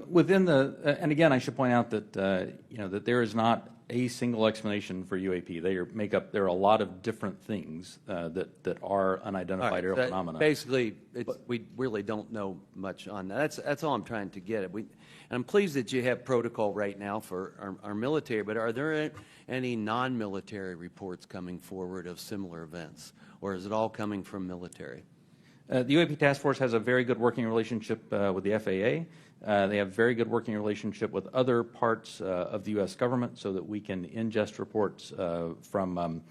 Within the, and again, I should point out that that there is not a single explanation for UAP. There are a lot of different things that are unidentified aerial phenomena. Basically, we really don't know much on that. That's all I'm trying to get at. And I'm pleased that you have protocol right now for our military, but are there any non-military reports coming forward of similar events, or is it all coming from military? The UAP Task Force has a very good working relationship with the FAA. They have very good working relationship with other parts of the U.S. government so that we can ingest reports from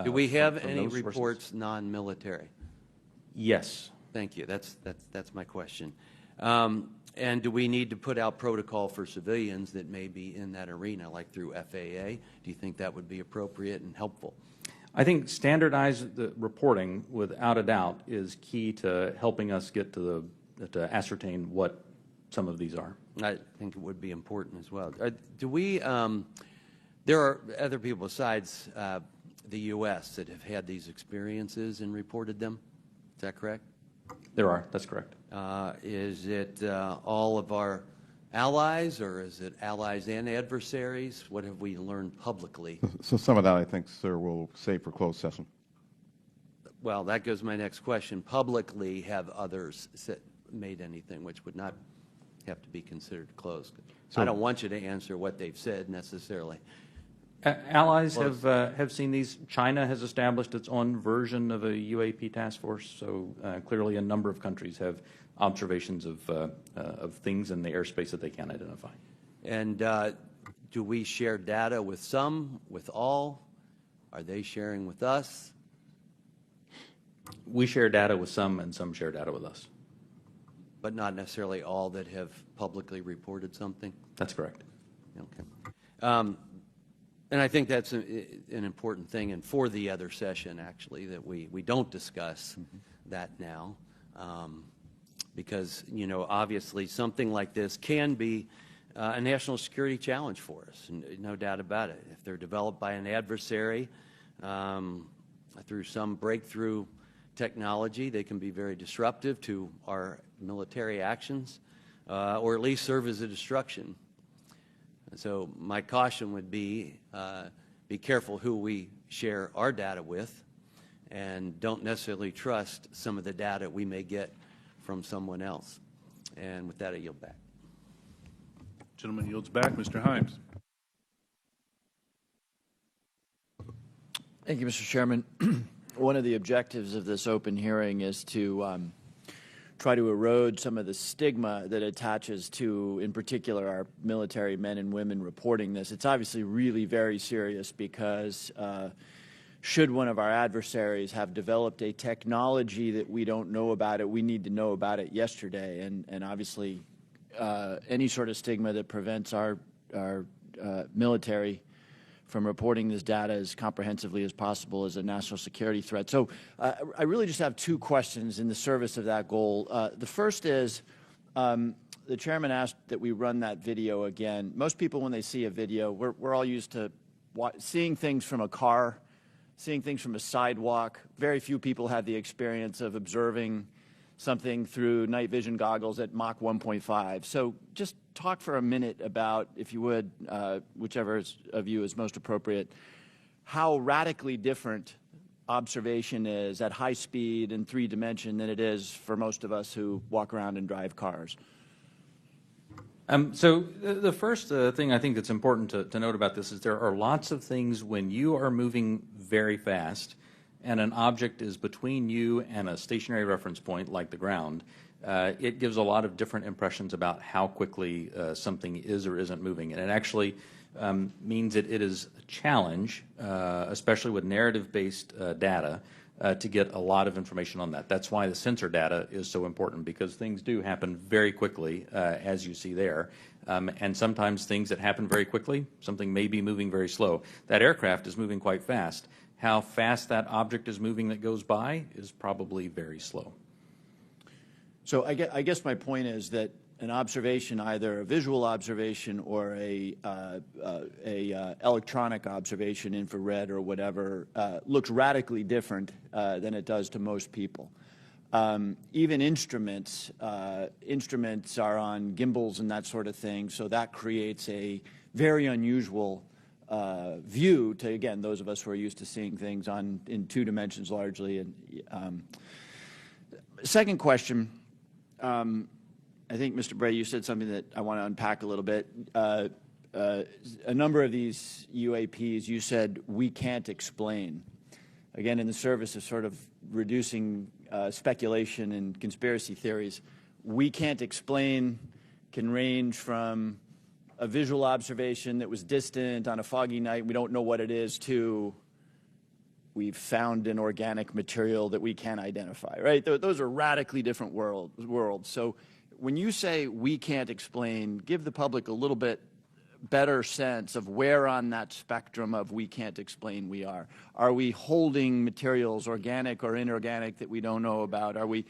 Do we have from any those sources. reports non-military? Yes. Thank you. That's my question. And do we need to put out protocol for civilians that may be in that arena, like through FAA? Do you think that would be appropriate and helpful? I think standardized reporting, without a doubt, is key to helping us get to ascertain what some of these are. I think it would be important as well. There are other people besides the U.S. that have had these experiences and reported them. Is that correct? There are. That's correct. Is it all of our allies, or is it allies and adversaries? What have we learned publicly? So some of that, I think, sir, we'll save for closed session. Well, that goes to my next question. Publicly, have others made anything which would not have to be considered closed? So, I don't want you to answer what they've said necessarily. Allies have seen these. China has established its own version of a UAP task force, so clearly a number of countries have observations of things in the airspace that they can't identify. And do we share data with some, with all? Are they sharing with us? We share data with some, and some share data with us. But not necessarily all that have publicly reported something? That's correct. Okay. And I think that's an important thing, and for the other session, actually, that we don't discuss that now. Because, obviously something like this can be a national security challenge for us, no doubt about it. If they're developed by an adversary through some breakthrough technology, they can be very disruptive to our military actions, or at least serve as a distraction. So my caution would be careful who we share our data with, and don't necessarily trust some of the data we may get from someone else. And with that, I yield back. Gentleman yields back. Mr. Himes. Thank you, Mr. Chairman. One of the objectives of this open hearing is to try to erode some of the stigma that attaches to, in particular, our military men and women reporting this. It's obviously really very serious because should one of our adversaries have developed a technology that we don't know about it, we need to know about it yesterday. And obviously, any sort of stigma that prevents our military from reporting this data as comprehensively as possible is a national security threat. So I really just have two questions in the service of that goal. The first is, the chairman asked that we run that video again. Most people, when they see a video, we're all used to seeing things from a car, seeing things from a sidewalk. Very few people have the experience of observing something through night vision goggles at Mach 1.5. So just talk for a minute about, if you would, whichever of you is most appropriate, how radically different observation is at high speed and 3-dimension than it is for most of us who walk around and drive cars. So the first thing I think that's important to note about this is there are lots of things when you are moving very fast and an object is between you and a stationary reference point like the ground, it gives a lot of different impressions about how quickly something is or isn't moving. And it actually means that it is a challenge, especially with narrative-based data, to get a lot of information on that. That's why the sensor data is so important, because things do happen very quickly, as you see there. And sometimes things that happen very quickly, something may be moving very slow. That aircraft is moving quite fast. How fast that object is moving that goes by is probably very slow. So I guess my point is that an observation, either a visual observation or a electronic observation, infrared or whatever, looks radically different than it does to most people. Even instruments are on gimbals and that sort of thing, so that creates a very unusual view to, again, those of us who are used to seeing things in 2 dimensions largely. And second question. I think, Mr. Bray, you said something that I want to unpack a little bit. A number of these UAPs, you said, we can't explain. Again, in the service of sort of reducing speculation and conspiracy theories, we can't explain can range from a visual observation that was distant on a foggy night, we don't know what it is, to we've found an organic material that we can't identify, right? Those are radically different worlds. So when you say we can't explain, give the public a little bit better sense of where on that spectrum of we can't explain we are. Are we holding materials, organic or inorganic, that we don't know about? Are we,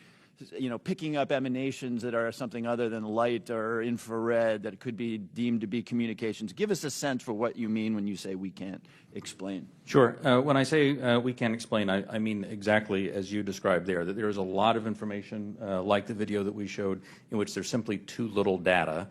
picking up emanations that are something other than light or infrared that could be deemed to be communications? Give us a sense for what you mean when you say we can't explain. Sure. When I say we can't explain, I mean exactly as you described there, that there is a lot of information, like the video that we showed, in which there's simply too little data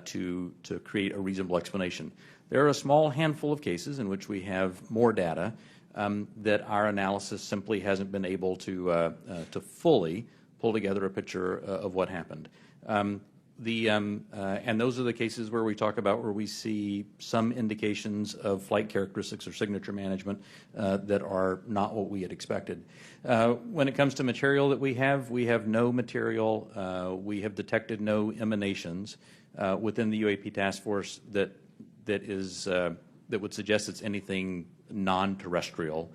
to create a reasonable explanation. There are a small handful of cases in which we have more data that our analysis simply hasn't been able to fully pull together a picture of what happened. And those are the cases where we talk about where we see some indications of flight characteristics or signature management that are not what we had expected. When it comes to material that we have no material. We have detected no emanations within the UAP task force that would suggest it's anything non-terrestrial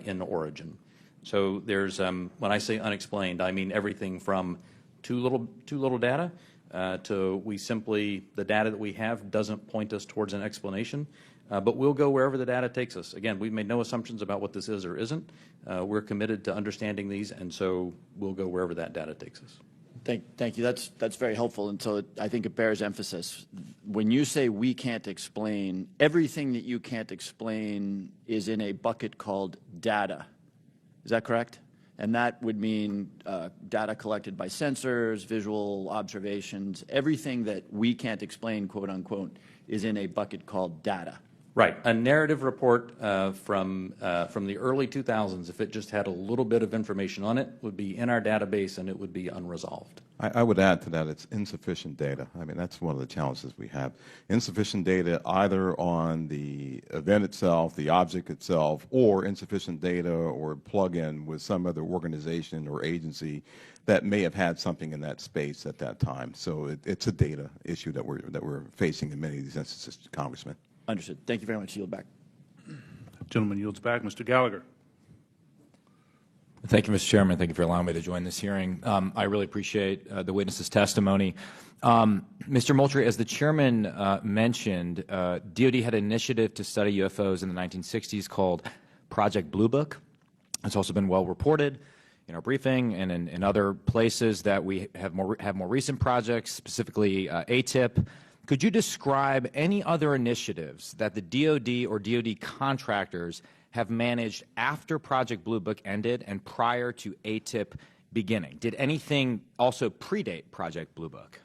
in origin. So there's when I say unexplained, I mean everything from too little data to the data that we have doesn't point us towards an explanation, but we'll go wherever the data takes us. Again, we've made no assumptions about what this is or isn't. We're committed to understanding these, and so we'll go wherever that data takes us. Thank you. That's very helpful, and so I think it bears emphasis. When you say we can't explain, everything that you can't explain is in a bucket called data. Is that correct? And that would mean data collected by sensors, visual observations, everything that we can't explain, quote unquote, is in a bucket called data. Right. A narrative report from the early 2000s, if it just had a little bit of information on it, would be in our database and it would be unresolved. I would add to that it's insufficient data. I mean, that's one of the challenges we have. Insufficient data either on the event itself, the object itself, or insufficient data or plug-in with some other organization or agency that may have had something in that space at that time. So it's a data issue that we're facing in many of these instances, Congressman. Understood. Thank you very much. Yield back. Gentleman yields back. Mr. Gallagher. Thank you, Mr. Chairman. Thank you for allowing me to join this hearing. I really appreciate the witness's testimony. Mr. Moultrie, as the chairman mentioned, DoD had an initiative to study UFOs in the 1960s called Project Blue Book. It's also been well reported in our briefing and in other places that we have more recent projects, specifically ATIP. Could you describe any other initiatives that the DoD or DoD contractors have managed after Project Blue Book ended and prior to ATIP beginning? Did anything also predate Project Blue Book?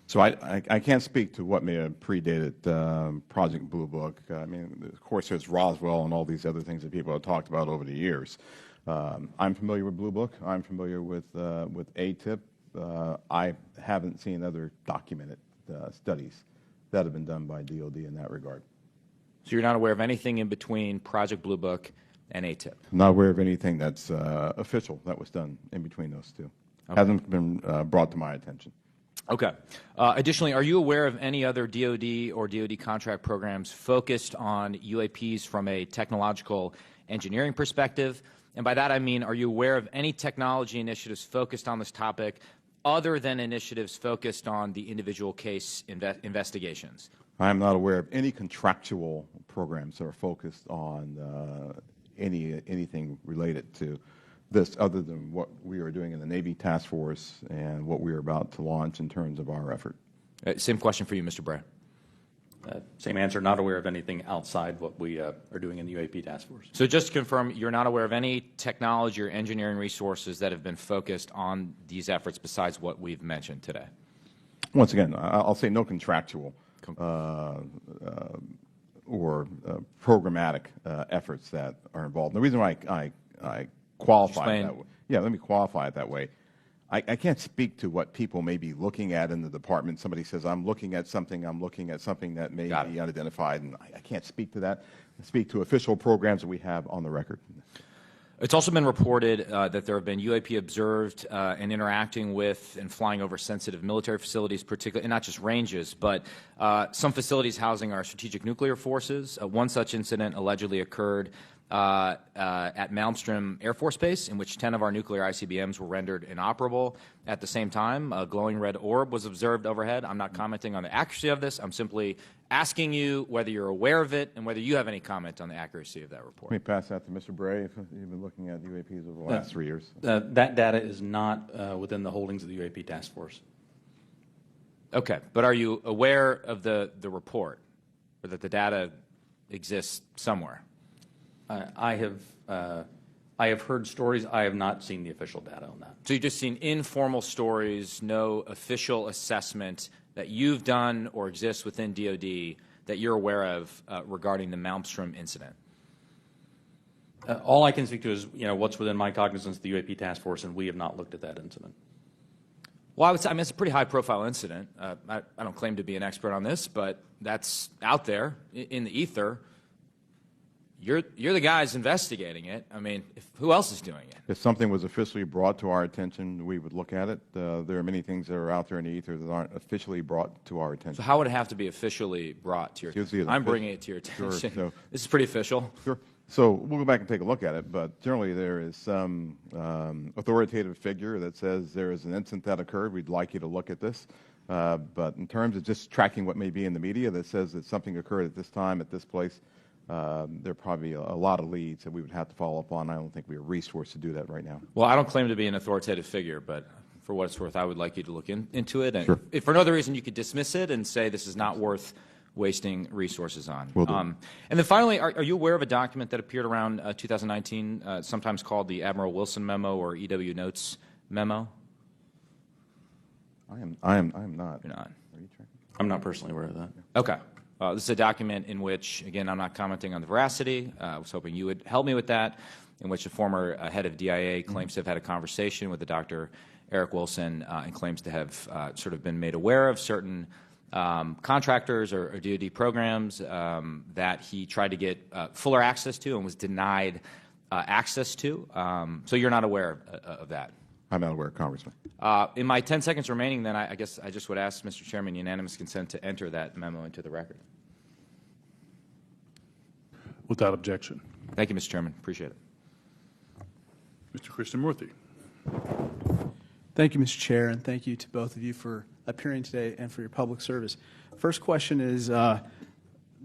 So I can't speak to what may have predated Project Blue Book. I mean, of course, there's Roswell and all these other things that people have talked about over the years. I'm familiar with Blue Book. I'm familiar with ATIP. I haven't seen other documented studies that have been done by DoD in that regard. So you're not aware of anything in between Project Blue Book and ATIP? I'm not aware of anything that's official that was done in between those two. Hasn't been brought to my attention. Okay. Additionally, are you aware of any other DoD or DoD contract programs focused on UAPs from a technological engineering perspective? And by that I mean, are you aware of any technology initiatives focused on this topic other than initiatives focused on the individual case investigations? I am not aware of any contractual programs that are focused on anything related to this other than what we are doing in the Navy Task Force and what we are about to launch in terms of our effort. Same question for you, Mr. Bray. Same answer, not aware of anything outside what we are doing in the UAP task force. So just to confirm, you're not aware of any technology or engineering resources that have been focused on these efforts besides what we've mentioned today? Once again, I'll say no contractual or programmatic efforts that are involved. The reason why I qualify it that way, let me qualify it that way. I can't speak to what people may be looking at in the department. Somebody says, I'm looking at something that may be unidentified, and I can't speak to that. I speak to official programs that we have on the record. It's also been reported that there have been UAP observed and interacting with and flying over sensitive military facilities, particularly, and not just ranges, but some facilities housing our strategic nuclear forces. One such incident allegedly occurred at Malmstrom Air Force Base, in which 10 of our nuclear ICBMs were rendered inoperable. At the same time, a glowing red orb was observed overhead. I'm not commenting on the accuracy of this. I'm simply asking you whether you're aware of it and whether you have any comment on the accuracy of that report. Let me pass that to Mr. Bray, if you've been looking at UAPs over the last 3 years. That data is not within the holdings of the UAP task force. Okay, but are you aware of the report, or that the data exists somewhere? I have heard stories. I have not seen the official data on that. So you've just seen informal stories, no official assessment that you've done or exists within DoD that you're aware of regarding the Malmstrom incident? All I can speak to is what's within my cognizance of the UAP task force, and we have not looked at that incident. Well, I would say, it's a pretty high-profile incident. I don't claim to be an expert on this, but that's out there in the ether. You're the guys investigating it. I mean, who else is doing it? If something was officially brought to our attention, we would look at it. There are many things that are out there in the ether that aren't officially brought to our attention. So how would it have to be officially brought to your attention? I'm bringing it to your attention. Sure, this is pretty official. Sure. So we'll go back and take a look at it, but generally there is some authoritative figure that says there is an incident that occurred. We'd like you to look at this. But in terms of just tracking what may be in the media that says that something occurred at this time, at this place, there are probably a lot of leads that we would have to follow up on. I don't think we are resourced to do that right now. Well, I don't claim to be an authoritative figure, but for what it's worth, I would like you to look into it. And sure. If for no other reason, you could dismiss it and say this is not worth wasting resources on. Will do. And then finally, are you aware of a document that appeared around 2019, sometimes called the Admiral Wilson Memo or EW Notes Memo? I am not. You're not. Are you tracking? I'm not personally aware of that. Okay. This is a document in which, again, I'm not commenting on the veracity. I was hoping you would help me with that, in which a former head of DIA claims to have had a conversation with the Dr. Eric Wilson and claims to have sort of been made aware of certain contractors or DoD programs that he tried to get fuller access to and was denied access to. So you're not aware of that? I'm not aware, Congressman. In my 10 seconds remaining, then, I guess I just would ask, Mr. Chairman, unanimous consent to enter that memo into the record. Without objection. Thank you, Mr. Chairman. Appreciate it. Mr. Krishnamurthy. Thank you, Mr. Chair, and thank you to both of you for appearing today and for your public service. First question is, there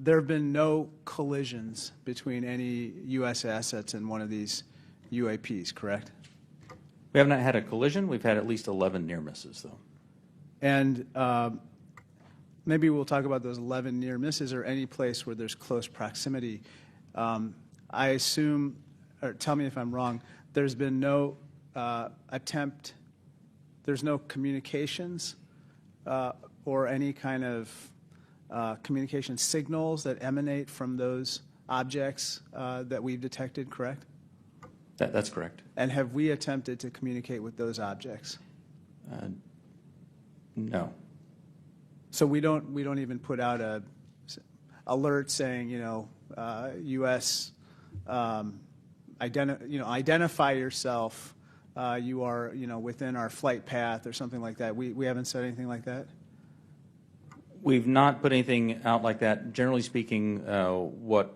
have been no collisions between any U.S. assets in one of these UAPs, correct? We have not had a collision. We've had at least 11 near misses, though. And maybe we'll talk about those 11 near misses or any place where there's close proximity. I assume, or tell me if I'm wrong, there's been no attempt, there's no communications or any kind of communication signals that emanate from those objects that we've detected, correct? That's correct. And have we attempted to communicate with those objects? No. So we don't even put out a alert saying, U.S. Identify yourself you are, within our flight path or something like that. We haven't said anything like that? We've not put anything out like that. Generally speaking, for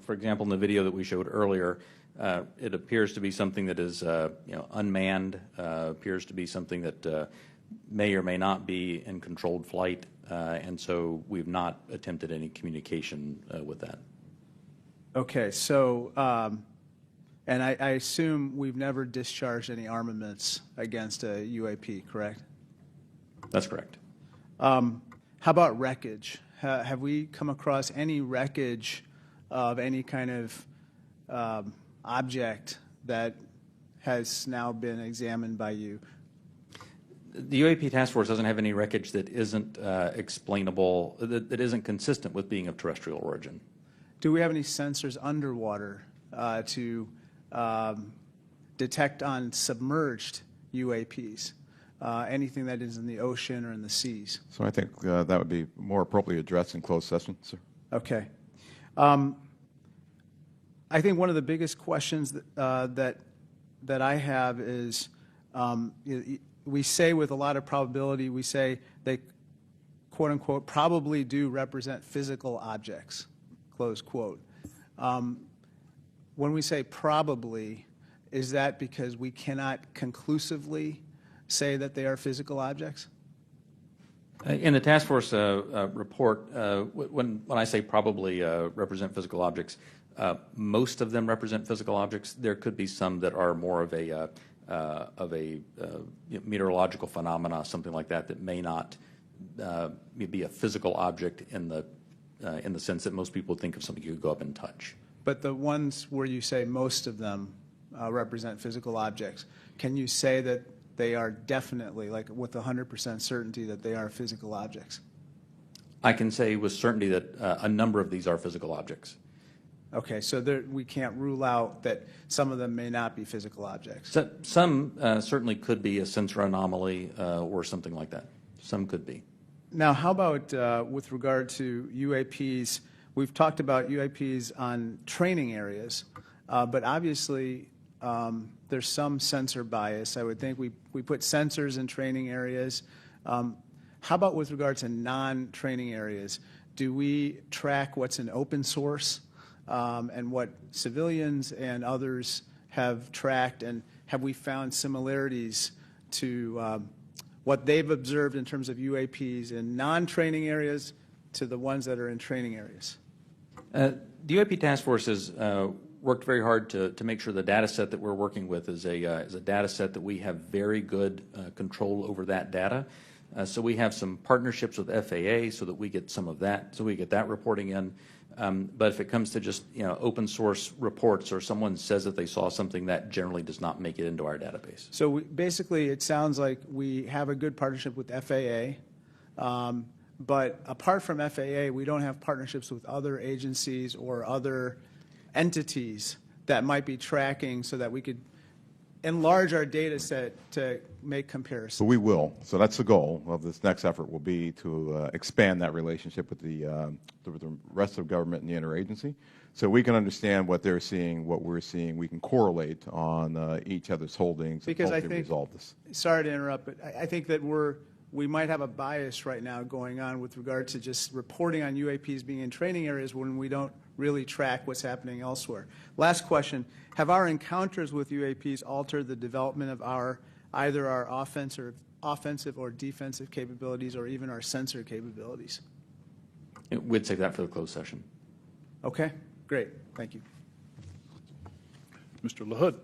example, in the video that we showed earlier, it appears to be something that is, unmanned, appears to be something that may or may not be in controlled flight, and so we've not attempted any communication with that. Okay, so, and I assume we've never discharged any armaments against a UAP, correct? That's correct. How about wreckage? Have we come across any wreckage of any kind of object that has now been examined by you? The UAP task force doesn't have any wreckage that isn't explainable, that isn't consistent with being of terrestrial origin. Do we have any sensors underwater to detect on submerged UAPs? Anything that is in the ocean or in the seas? So I think that would be more appropriately addressed in closed session, sir. Okay. I think one of the biggest questions that I have is, we say with a lot of probability, we say they, quote unquote, probably do represent physical objects, close quote. When we say probably, is that because we cannot conclusively say that they are physical objects? In the task force report, when I say probably represent physical objects, most of them represent physical objects. There could be some that are more of a meteorological phenomena, something like that, that may not be a physical object in the sense that most people think of something you could go up and touch. But the ones where you say most of them represent physical objects, can you say that they are definitely, like with 100% certainty, that they are physical objects? I can say with certainty that a number of these are physical objects. Okay, so we can't rule out that some of them may not be physical objects. So, some certainly could be a sensor anomaly or something like that. Some could be. Now, how about with regard to UAPs? We've talked about UAPs on training areas, but obviously there's some sensor bias. I would think we put sensors in training areas. How about with regard to non-training areas? Do we track what's in open source and what civilians and others have tracked, and have we found similarities to what they've observed in terms of UAPs in non-training areas to the ones that are in training areas? The UAP task force has worked very hard to make sure the data set that we're working with is a data set that we have very good control over that data. So we have some partnerships with FAA so that we get some of that, so we get that reporting in. But if it comes to just open source reports, or someone says that they saw something, that generally does not make it into our database. So basically, it sounds like we have a good partnership with FAA, but apart from FAA, we don't have partnerships with other agencies or other entities that might be tracking, so that we could enlarge our data set to make comparisons. So we will. So that's the goal of this next effort, will be to expand that relationship with the rest of government and the interagency, so we can understand what they're seeing, what we're seeing. We can correlate on each other's holdings because and hopefully resolve this. Sorry to interrupt, but I think that we might have a bias right now going on with regard to just reporting on UAPs being in training areas when we don't really track what's happening elsewhere. Last question. Have our encounters with UAPs altered the development of either our offensive or defensive capabilities, or even our sensor capabilities? We'd save that for the closed session. Okay, great. Thank you. Mr. LaHood.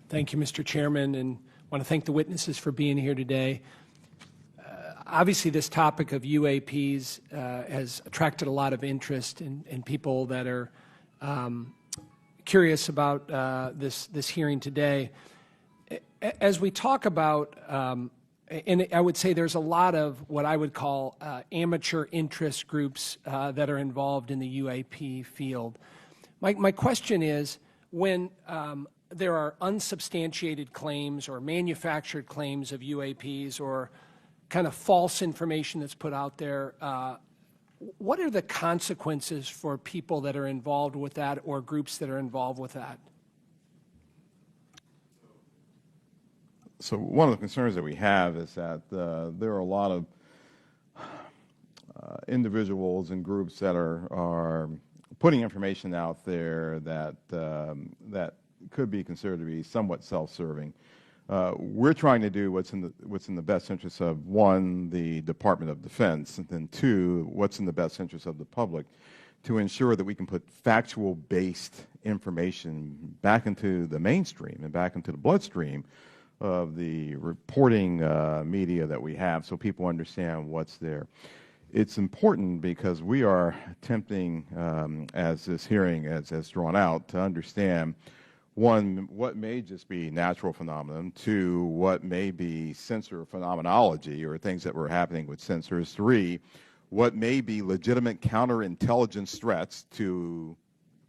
Thank you, Mr. Chairman, and I want to thank the witnesses for being here today. Obviously, this topic of UAPs has attracted a lot of interest in people that are curious about this hearing today. As we talk about, and I would say there's a lot of what I would call amateur interest groups that are involved in the UAP field. My question is, when there are unsubstantiated claims or manufactured claims of UAPs, or kind of false information that's put out there, what are the consequences for people that are involved with that, or groups that are involved with that? So one of the concerns that we have is that there are a lot of individuals and groups that are putting information out there that that could be considered to be somewhat self-serving. We're trying to do what's in the best interest of, one, the Department of Defense, and then two, what's in the best interest of the public, to ensure that we can put factual-based information back into the mainstream and back into the bloodstream of the reporting media that we have, so people understand what's there. It's important because we are attempting, as this hearing has drawn out, to understand, one, what may just be natural phenomenon, two, what may be sensor phenomenology or things that were happening with sensors, three, what may be legitimate counterintelligence threats to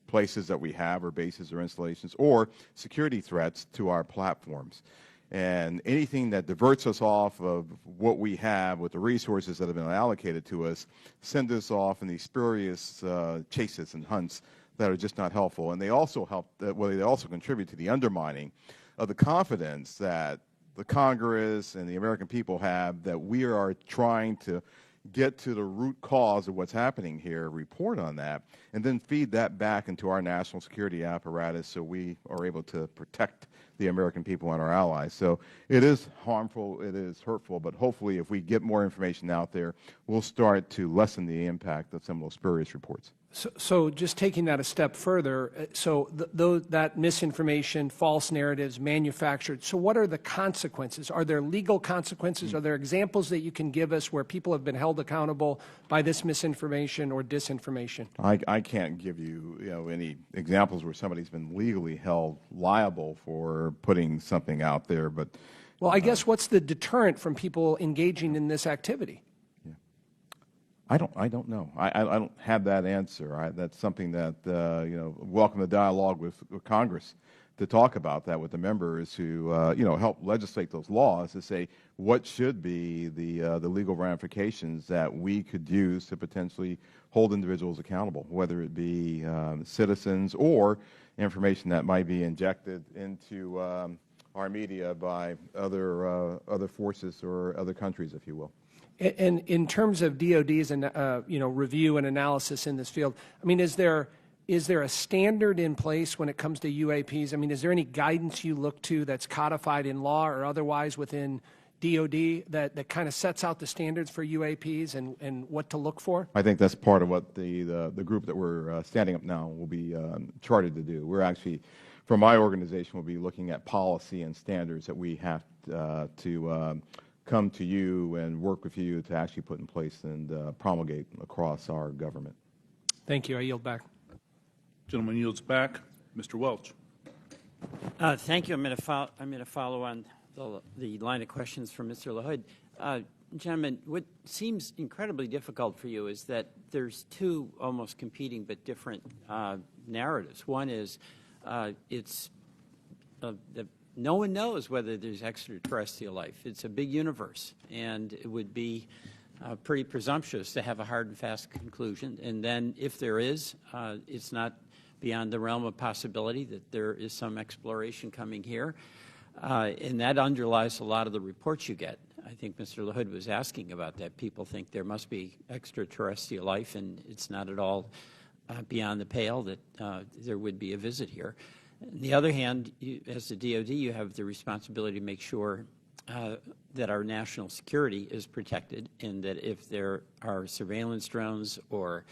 places that we have or bases or installations, or security threats to our platforms. And anything that diverts us off of what we have with the resources that have been allocated to us, send us off in these spurious chases and hunts that are just not helpful. And they also they also contribute to the undermining of the confidence that the Congress and the American people have that we are trying to get to the root cause of what's happening here, report on that, and then feed that back into our national security apparatus so we are able to protect the American people and our allies. So it is harmful, it is hurtful, but hopefully if we get more information out there, we'll start to lessen the impact of some of those spurious reports. So just taking that a step further, so that misinformation, false narratives, manufactured, so what are the consequences? Are there legal consequences? Are there examples that you can give us where people have been held accountable by this misinformation or disinformation? I can't give you, any examples where somebody's been legally held liable for putting something out there, but... Well, I guess what's the deterrent from people engaging in this activity? I don't know. I don't have that answer. That's something that welcome the dialogue with Congress to talk about that with the members who help legislate those laws to say what should be the legal ramifications that we could use to potentially hold individuals accountable, whether it be citizens or information that might be injected into our media by other forces or other countries, if you will. And in terms of DOD's review and analysis in this field, I mean, is there a standard in place when it comes to UAPs? I mean, is there any guidance you look to that's codified in law or otherwise within DOD that kind of sets out the standards for UAPs and what to look for? I think that's part of what the group that we're standing up now will be chartered to do. We're actually, from my organization, we'll be looking at policy and standards that we have to come to you and work with you to actually put in place and promulgate across our government. Thank you. I yield back. Gentleman yields back. Mr. Welch. Thank you. I'm going to follow on the line of questions from Mr. LaHood. Gentlemen, what seems incredibly difficult for you is that there's two almost competing but different narratives. One is no one knows whether there's extraterrestrial life. It's a big universe, and it would be pretty presumptuous to have a hard and fast conclusion. And then if there is, it's not beyond the realm of possibility that there is some exploration coming here. And that underlies a lot of the reports you get. I think Mr. LaHood was asking about that. People think there must be extraterrestrial life, and it's not at all beyond the pale that there would be a visit here. On the other hand, as the DOD, you have the responsibility to make sure that our national security is protected, and that if there are surveillance drones or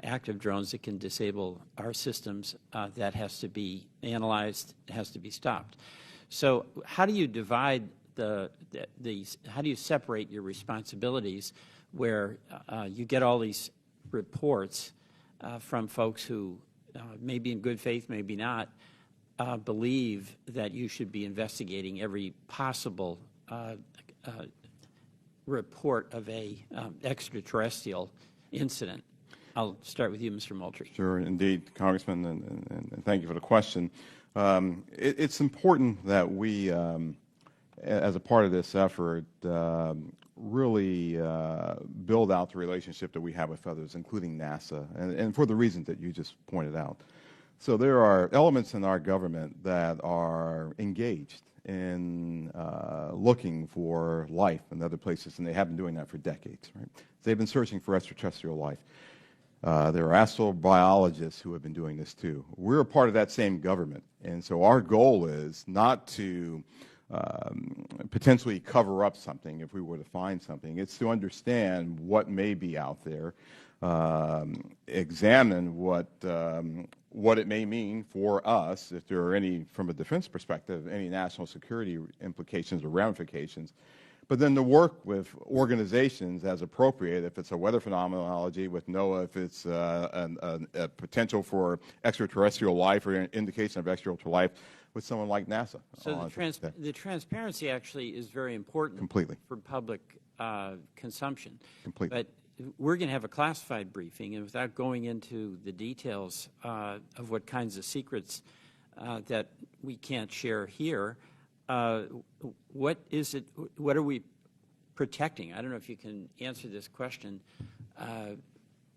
active drones that can disable our systems, that has to be analyzed, has to be stopped. So how do you divide how do you separate your responsibilities where you get all these reports from folks who maybe in good faith, maybe not, believe that you should be investigating every possible report of a extraterrestrial incident? I'll start with you, Mr. Moultrie. Sure, indeed, Congressman, and thank you for the question. It's important that we, as a part of this effort, really build out the relationship that we have with others, including NASA, and for the reasons that you just pointed out. So there are elements in our government that are engaged in looking for life in other places, and they have been doing that for decades. Right? They've been searching for extraterrestrial life. There are astrobiologists who have been doing this too. We're a part of that same government, and so our goal is not to potentially cover up something if we were to find something. It's to understand what may be out there, examine what it may mean for us, if there are any, from a defense perspective, any national security implications or ramifications, but then to work with organizations as appropriate, if it's a weather phenomenology with NOAA, if it's a potential for extraterrestrial life or an indication of extraterrestrial life, with someone like NASA. So the transparency actually is very important Completely. For public consumption. Completely. But we're going to have a classified briefing, and without going into the details of what kinds of secrets that we can't share here, what is it? What are we protecting? I don't know if you can answer this question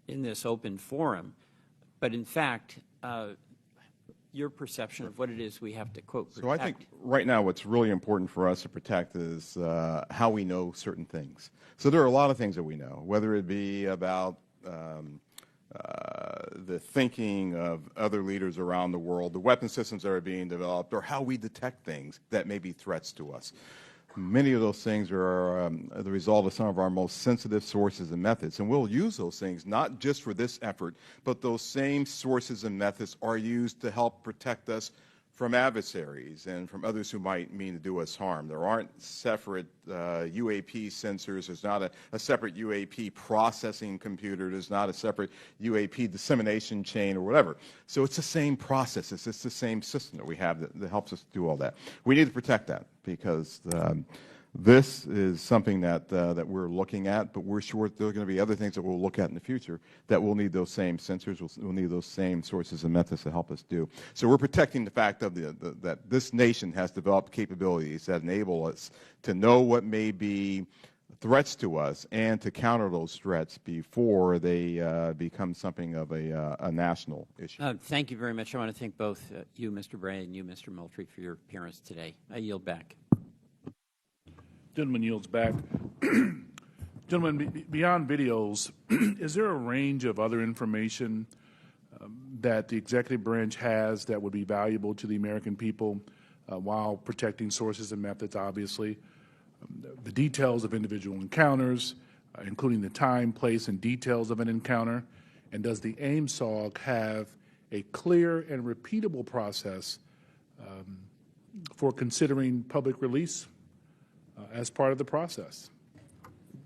in this open forum, but in fact, your perception of what it is we have to, quote, protect. So I think right now what's really important for us to protect is how we know certain things. So there are a lot of things that we know, whether it be about the thinking of other leaders around the world, the weapon systems that are being developed, or how we detect things that may be threats to us. Many of those things are the result of some of our most sensitive sources and methods, and we'll use those things not just for this effort, but those same sources and methods are used to help protect us from adversaries and from others who might mean to do us harm. There aren't separate UAP sensors. There's not a separate UAP processing computer. There's not a separate UAP dissemination chain or whatever. So it's the same process. It's just the same system that we have that helps us do all that. We need to protect that because this is something that we're looking at, but we're sure there are going to be other things that we'll look at in the future that will need those same sensors, we'll need those same sources and methods to help us do. So we're protecting the fact of that this nation has developed capabilities that enable us to know what may be threats to us and to counter those threats before they become something of a national issue. Thank you very much. I want to thank both you, Mr. Bray, and you, Mr. Moultrie, for your appearance today. I yield back. Gentleman yields back. Gentlemen, beyond videos, is there a range of other information that the executive branch has that would be valuable to the American people while protecting sources and methods, obviously? The details of individual encounters, including the time, place, and details of an encounter. And does the AIMSOG have a clear and repeatable process for considering public release as part of the process?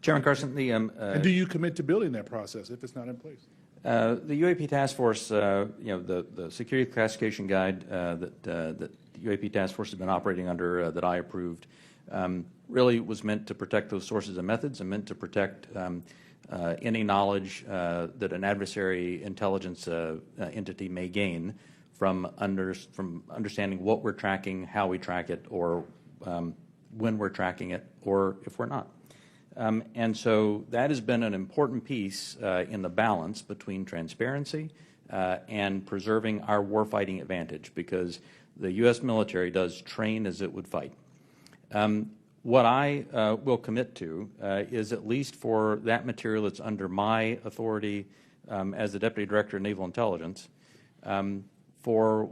Chairman Carson, and do you commit to building that process if it's not in place? The UAP Task Force, the security classification guide that the UAP Task Force has been operating under that I approved really was meant to protect those sources and methods and meant to protect any knowledge that an adversary intelligence entity may gain from understanding what we're tracking, how we track it, or when we're tracking it, or if we're not. And so that has been an important piece in the balance between transparency and preserving our warfighting advantage, because the U.S. military does train as it would fight. What I will commit to is, at least for that material that's under my authority as the Deputy Director of Naval Intelligence, for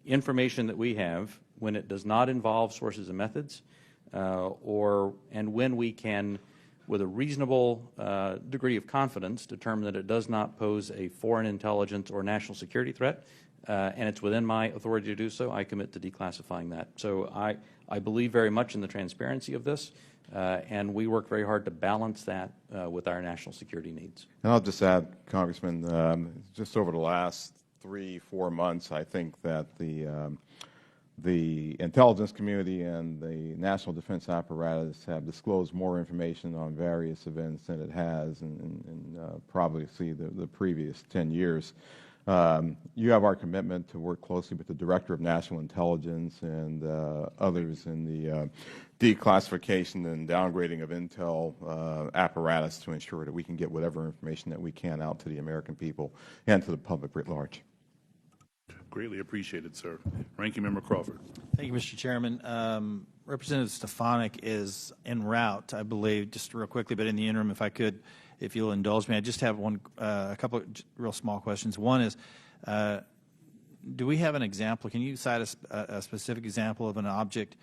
information that we have when it does not involve sources and methods, and when we can, with a reasonable degree of confidence, determine that it does not pose a foreign intelligence or national security threat, and it's within my authority to do so, I commit to declassifying that. So I believe very much in the transparency of this, and we work very hard to balance that with our national security needs. And I'll just add, Congressman, just over the last 3-4 months, I think that the intelligence community and the national defense apparatus have disclosed more information on various events than it has in probably the previous 10 years. You have our commitment to work closely with the Director of National Intelligence and others in the declassification and downgrading of intel apparatus to ensure that we can get whatever information that we can out to the American people and to the public writ large. Greatly appreciated, sir. Ranking Member Crawford. Thank you, Mr. Chairman. Representative Stefanik is en route, I believe, just real quickly, but in the interim, if I could, if you'll indulge me, I just have a couple of real small questions. One is, do we have an example? Can you cite a specific example of an object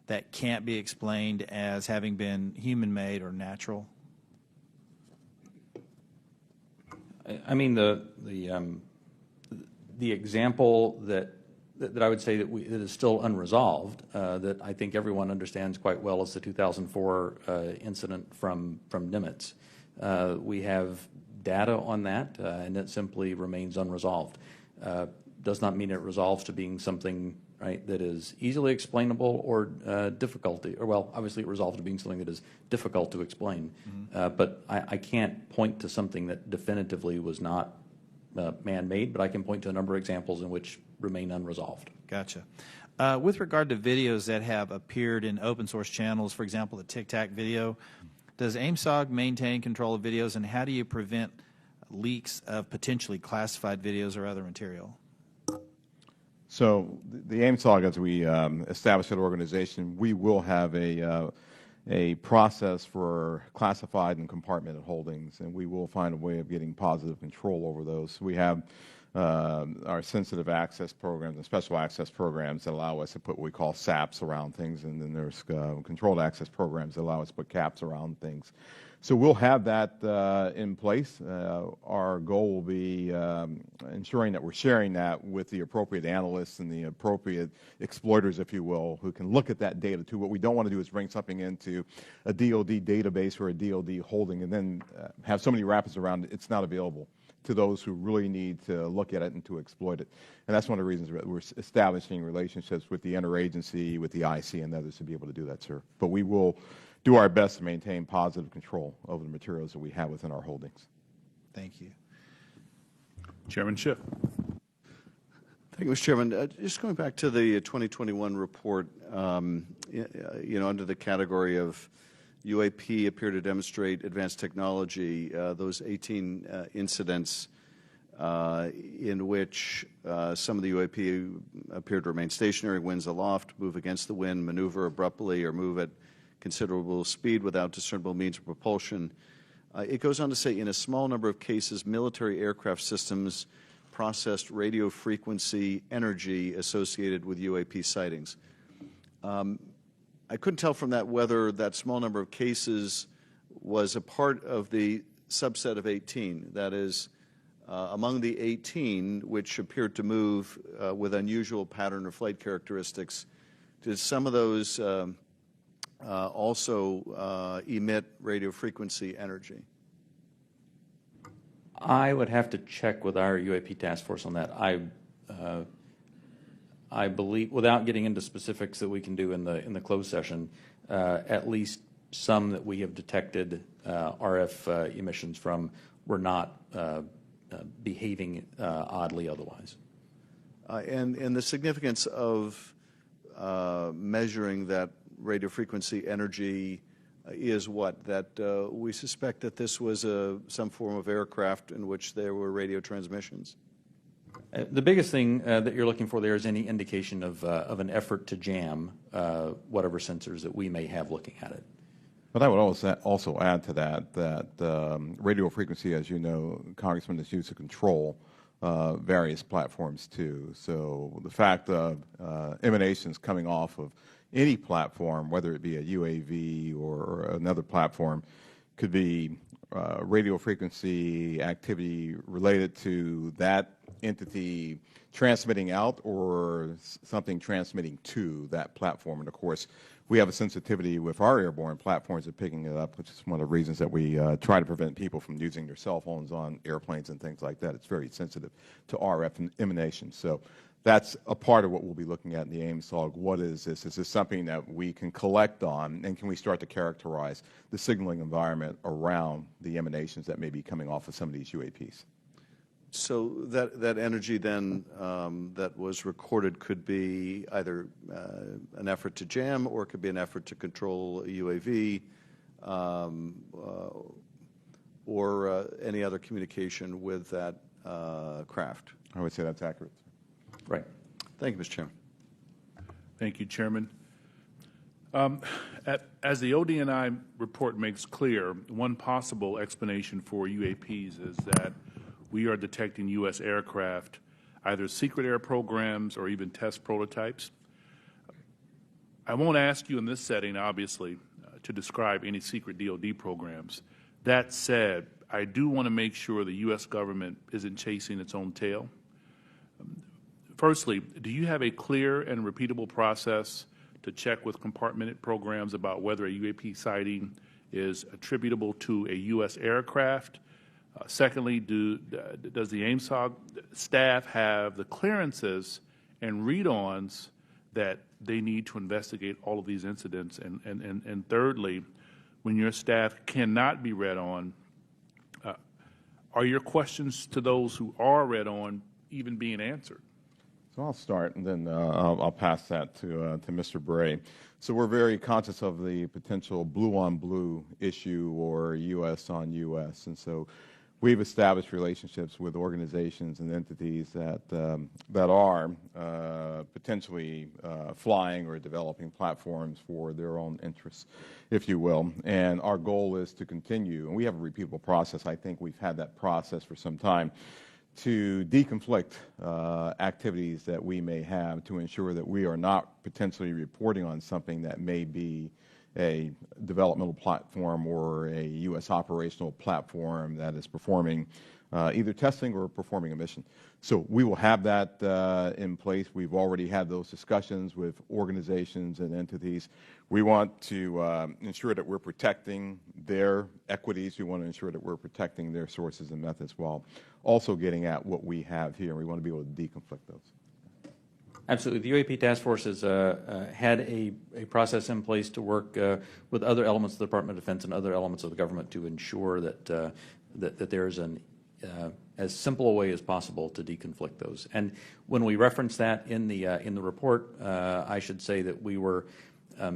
that can't be explained as having been human-made or natural? I mean, the example that I would say that that is still unresolved, that I think everyone understands quite well, is the 2004 incident from Nimitz. We have data on that, and it simply remains unresolved. Does not mean it resolves to being something, right, that is easily explainable or well, obviously it resolves to being something that is difficult to explain. But I can't point to something that definitively was not man-made, but I can point to a number of examples in which remain unresolved. Gotcha. With regard to videos that have appeared in open source channels, for example, the Tic Tac video, does AIMSOG maintain control of videos, and how do you prevent leaks of potentially classified videos or other material? So the AIMSOG, as we establish that organization, we will have a process for classified and compartmented holdings, and we will find a way of getting positive control over those. We have our sensitive access programs and special access programs that allow us to put what we call SAPs around things, and then there's controlled access programs that allow us to put caps around things. So we'll have that in place. Our goal will be ensuring that we're sharing that with the appropriate analysts and the appropriate exploiters, if you will, who can look at that data too. What we don't want to do is bring something into a DoD database or a DoD holding and then have so many wrappers around it, it's not available to those who really need to look at it and to exploit it. And that's one of the reasons we're establishing relationships with the interagency, with the IC and others to be able to do that, sir. But we will do our best to maintain positive control over the materials that we have within our holdings. Thank you. Chairman Schiff. Thank you, Mr. Chairman. Just going back to the 2021 report, under the category of UAP appear to demonstrate advanced technology, those 18 incidents in which some of the UAP appear to remain stationary, winds aloft, move against the wind, maneuver abruptly, or move at considerable speed without discernible means of propulsion. It goes on to say, in a small number of cases, military aircraft systems processed radio frequency energy associated with UAP sightings. I couldn't tell from that whether that small number of cases was a part of the subset of 18. That is, among the 18 which appeared to move with unusual pattern or flight characteristics, did some of those also emit radio frequency energy? I would have to check with our UAP task force on that. I believe, without getting into specifics that we can do in the closed session, at least some that we have detected RF emissions from were not behaving oddly otherwise. And the significance of measuring that radio frequency energy is what? That we suspect that this was some form of aircraft in which there were radio transmissions? The biggest thing that you're looking for there is any indication of an effort to jam whatever sensors that we may have looking at it. But I would also add to that radio frequency, as you know, Congressman, is used to control various platforms too. So the fact of emanations coming off of any platform, whether it be a UAV or another platform, could be radio frequency activity related to that entity transmitting out or something transmitting to that platform. And of course, we have a sensitivity with our airborne platforms of picking it up, which is one of the reasons that we try to prevent people from using their cell phones on airplanes and things like that. It's very sensitive to RF emanations. So that's a part of what we'll be looking at in the AIMSOG. What is this? Is this something that we can collect on, and can we start to characterize the signaling environment around the emanations that may be coming off of some of these UAPs? So that energy then that was recorded could be either an effort to jam, or it could be an effort to control a UAV, or any other communication with that craft. I would say that's accurate. Right. Thank you, Mr. Chairman. Thank you, Chairman. As the ODNI report makes clear, one possible explanation for UAPs is that we are detecting U.S. aircraft, either secret air programs or even test prototypes. I won't ask you in this setting, obviously, to describe any secret DoD programs. That said, I do want to make sure the U.S. government isn't chasing its own tail. Firstly, do you have a clear and repeatable process to check with compartmented programs about whether a UAP sighting is attributable to a U.S. aircraft? Secondly, does the AIMSOG staff have the clearances and read-ons that they need to investigate all of these incidents? And thirdly, when your staff cannot be read on, are your questions to those who are read on even being answered? So I'll start, and then I'll pass that to Mr. Bray. So we're very conscious of the potential blue-on-blue issue or U.S. on U.S., and so we've established relationships with organizations and entities that are potentially flying or developing platforms for their own interests, if you will. And our goal is to continue, and we have a repeatable process. I think we've had that process for some time, to deconflict activities that we may have to ensure that we are not potentially reporting on something that may be a developmental platform or a U.S. operational platform that is performing either testing or performing a mission. So we will have that in place. We've already had those discussions with organizations and entities. We want to ensure that we're protecting their equities. We want to ensure that we're protecting their sources and methods while also getting at what we have here. We want to be able to deconflict those. Absolutely. The UAP Task Force has had a process in place to work with other elements of the Department of Defense and other elements of the government to ensure that that there's an as simple a way as possible to deconflict those. And when we reference that in the report, I should say that we were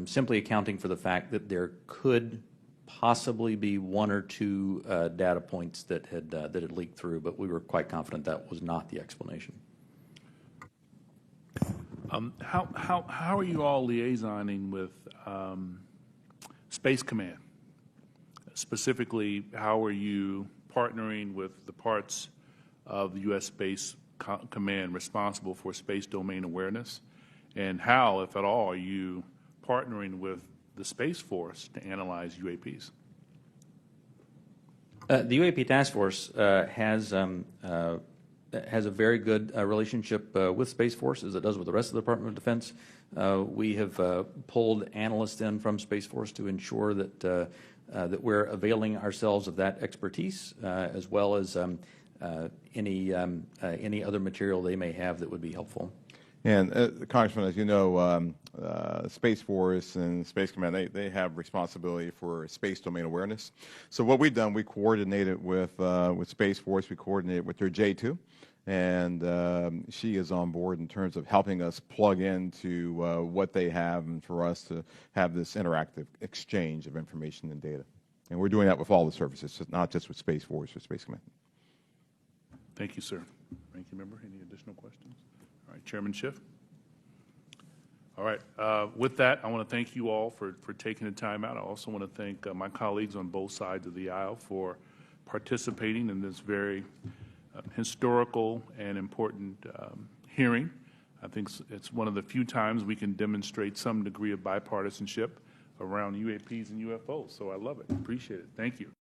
simply accounting for the fact that there could possibly be one or two data points that had leaked through, but we were quite confident that was not the explanation. How are you all liaisoning with Space Command? Specifically, how are you partnering with the parts of the U.S. Space Command responsible for space domain awareness? And how, if at all, are you partnering with the Space Force to analyze UAPs? The UAP Task Force has a very good relationship with Space Force, as it does with the rest of the Department of Defense. We have pulled analysts in from Space Force to ensure that that we're availing ourselves of that expertise, as well as any other material they may have that would be helpful. And Congressman, as you know, Space Force and Space Command, they have responsibility for space domain awareness. So what we've done, we coordinated with Space Force, we coordinated with their J2, and she is on board in terms of helping us plug into what they have and for us to have this interactive exchange of information and data. And we're doing that with all the services, not just with Space Force or Space Command. Thank you, sir. Ranking member, any additional questions? All right, Chairman Schiff. All right. With that, I want to thank you all for taking the time out. I also want to thank my colleagues on both sides of the aisle for participating in this very historical and important hearing. I think it's one of the few times we can demonstrate some degree of bipartisanship around UAPs and UFOs. So I love it. Appreciate it. Thank you.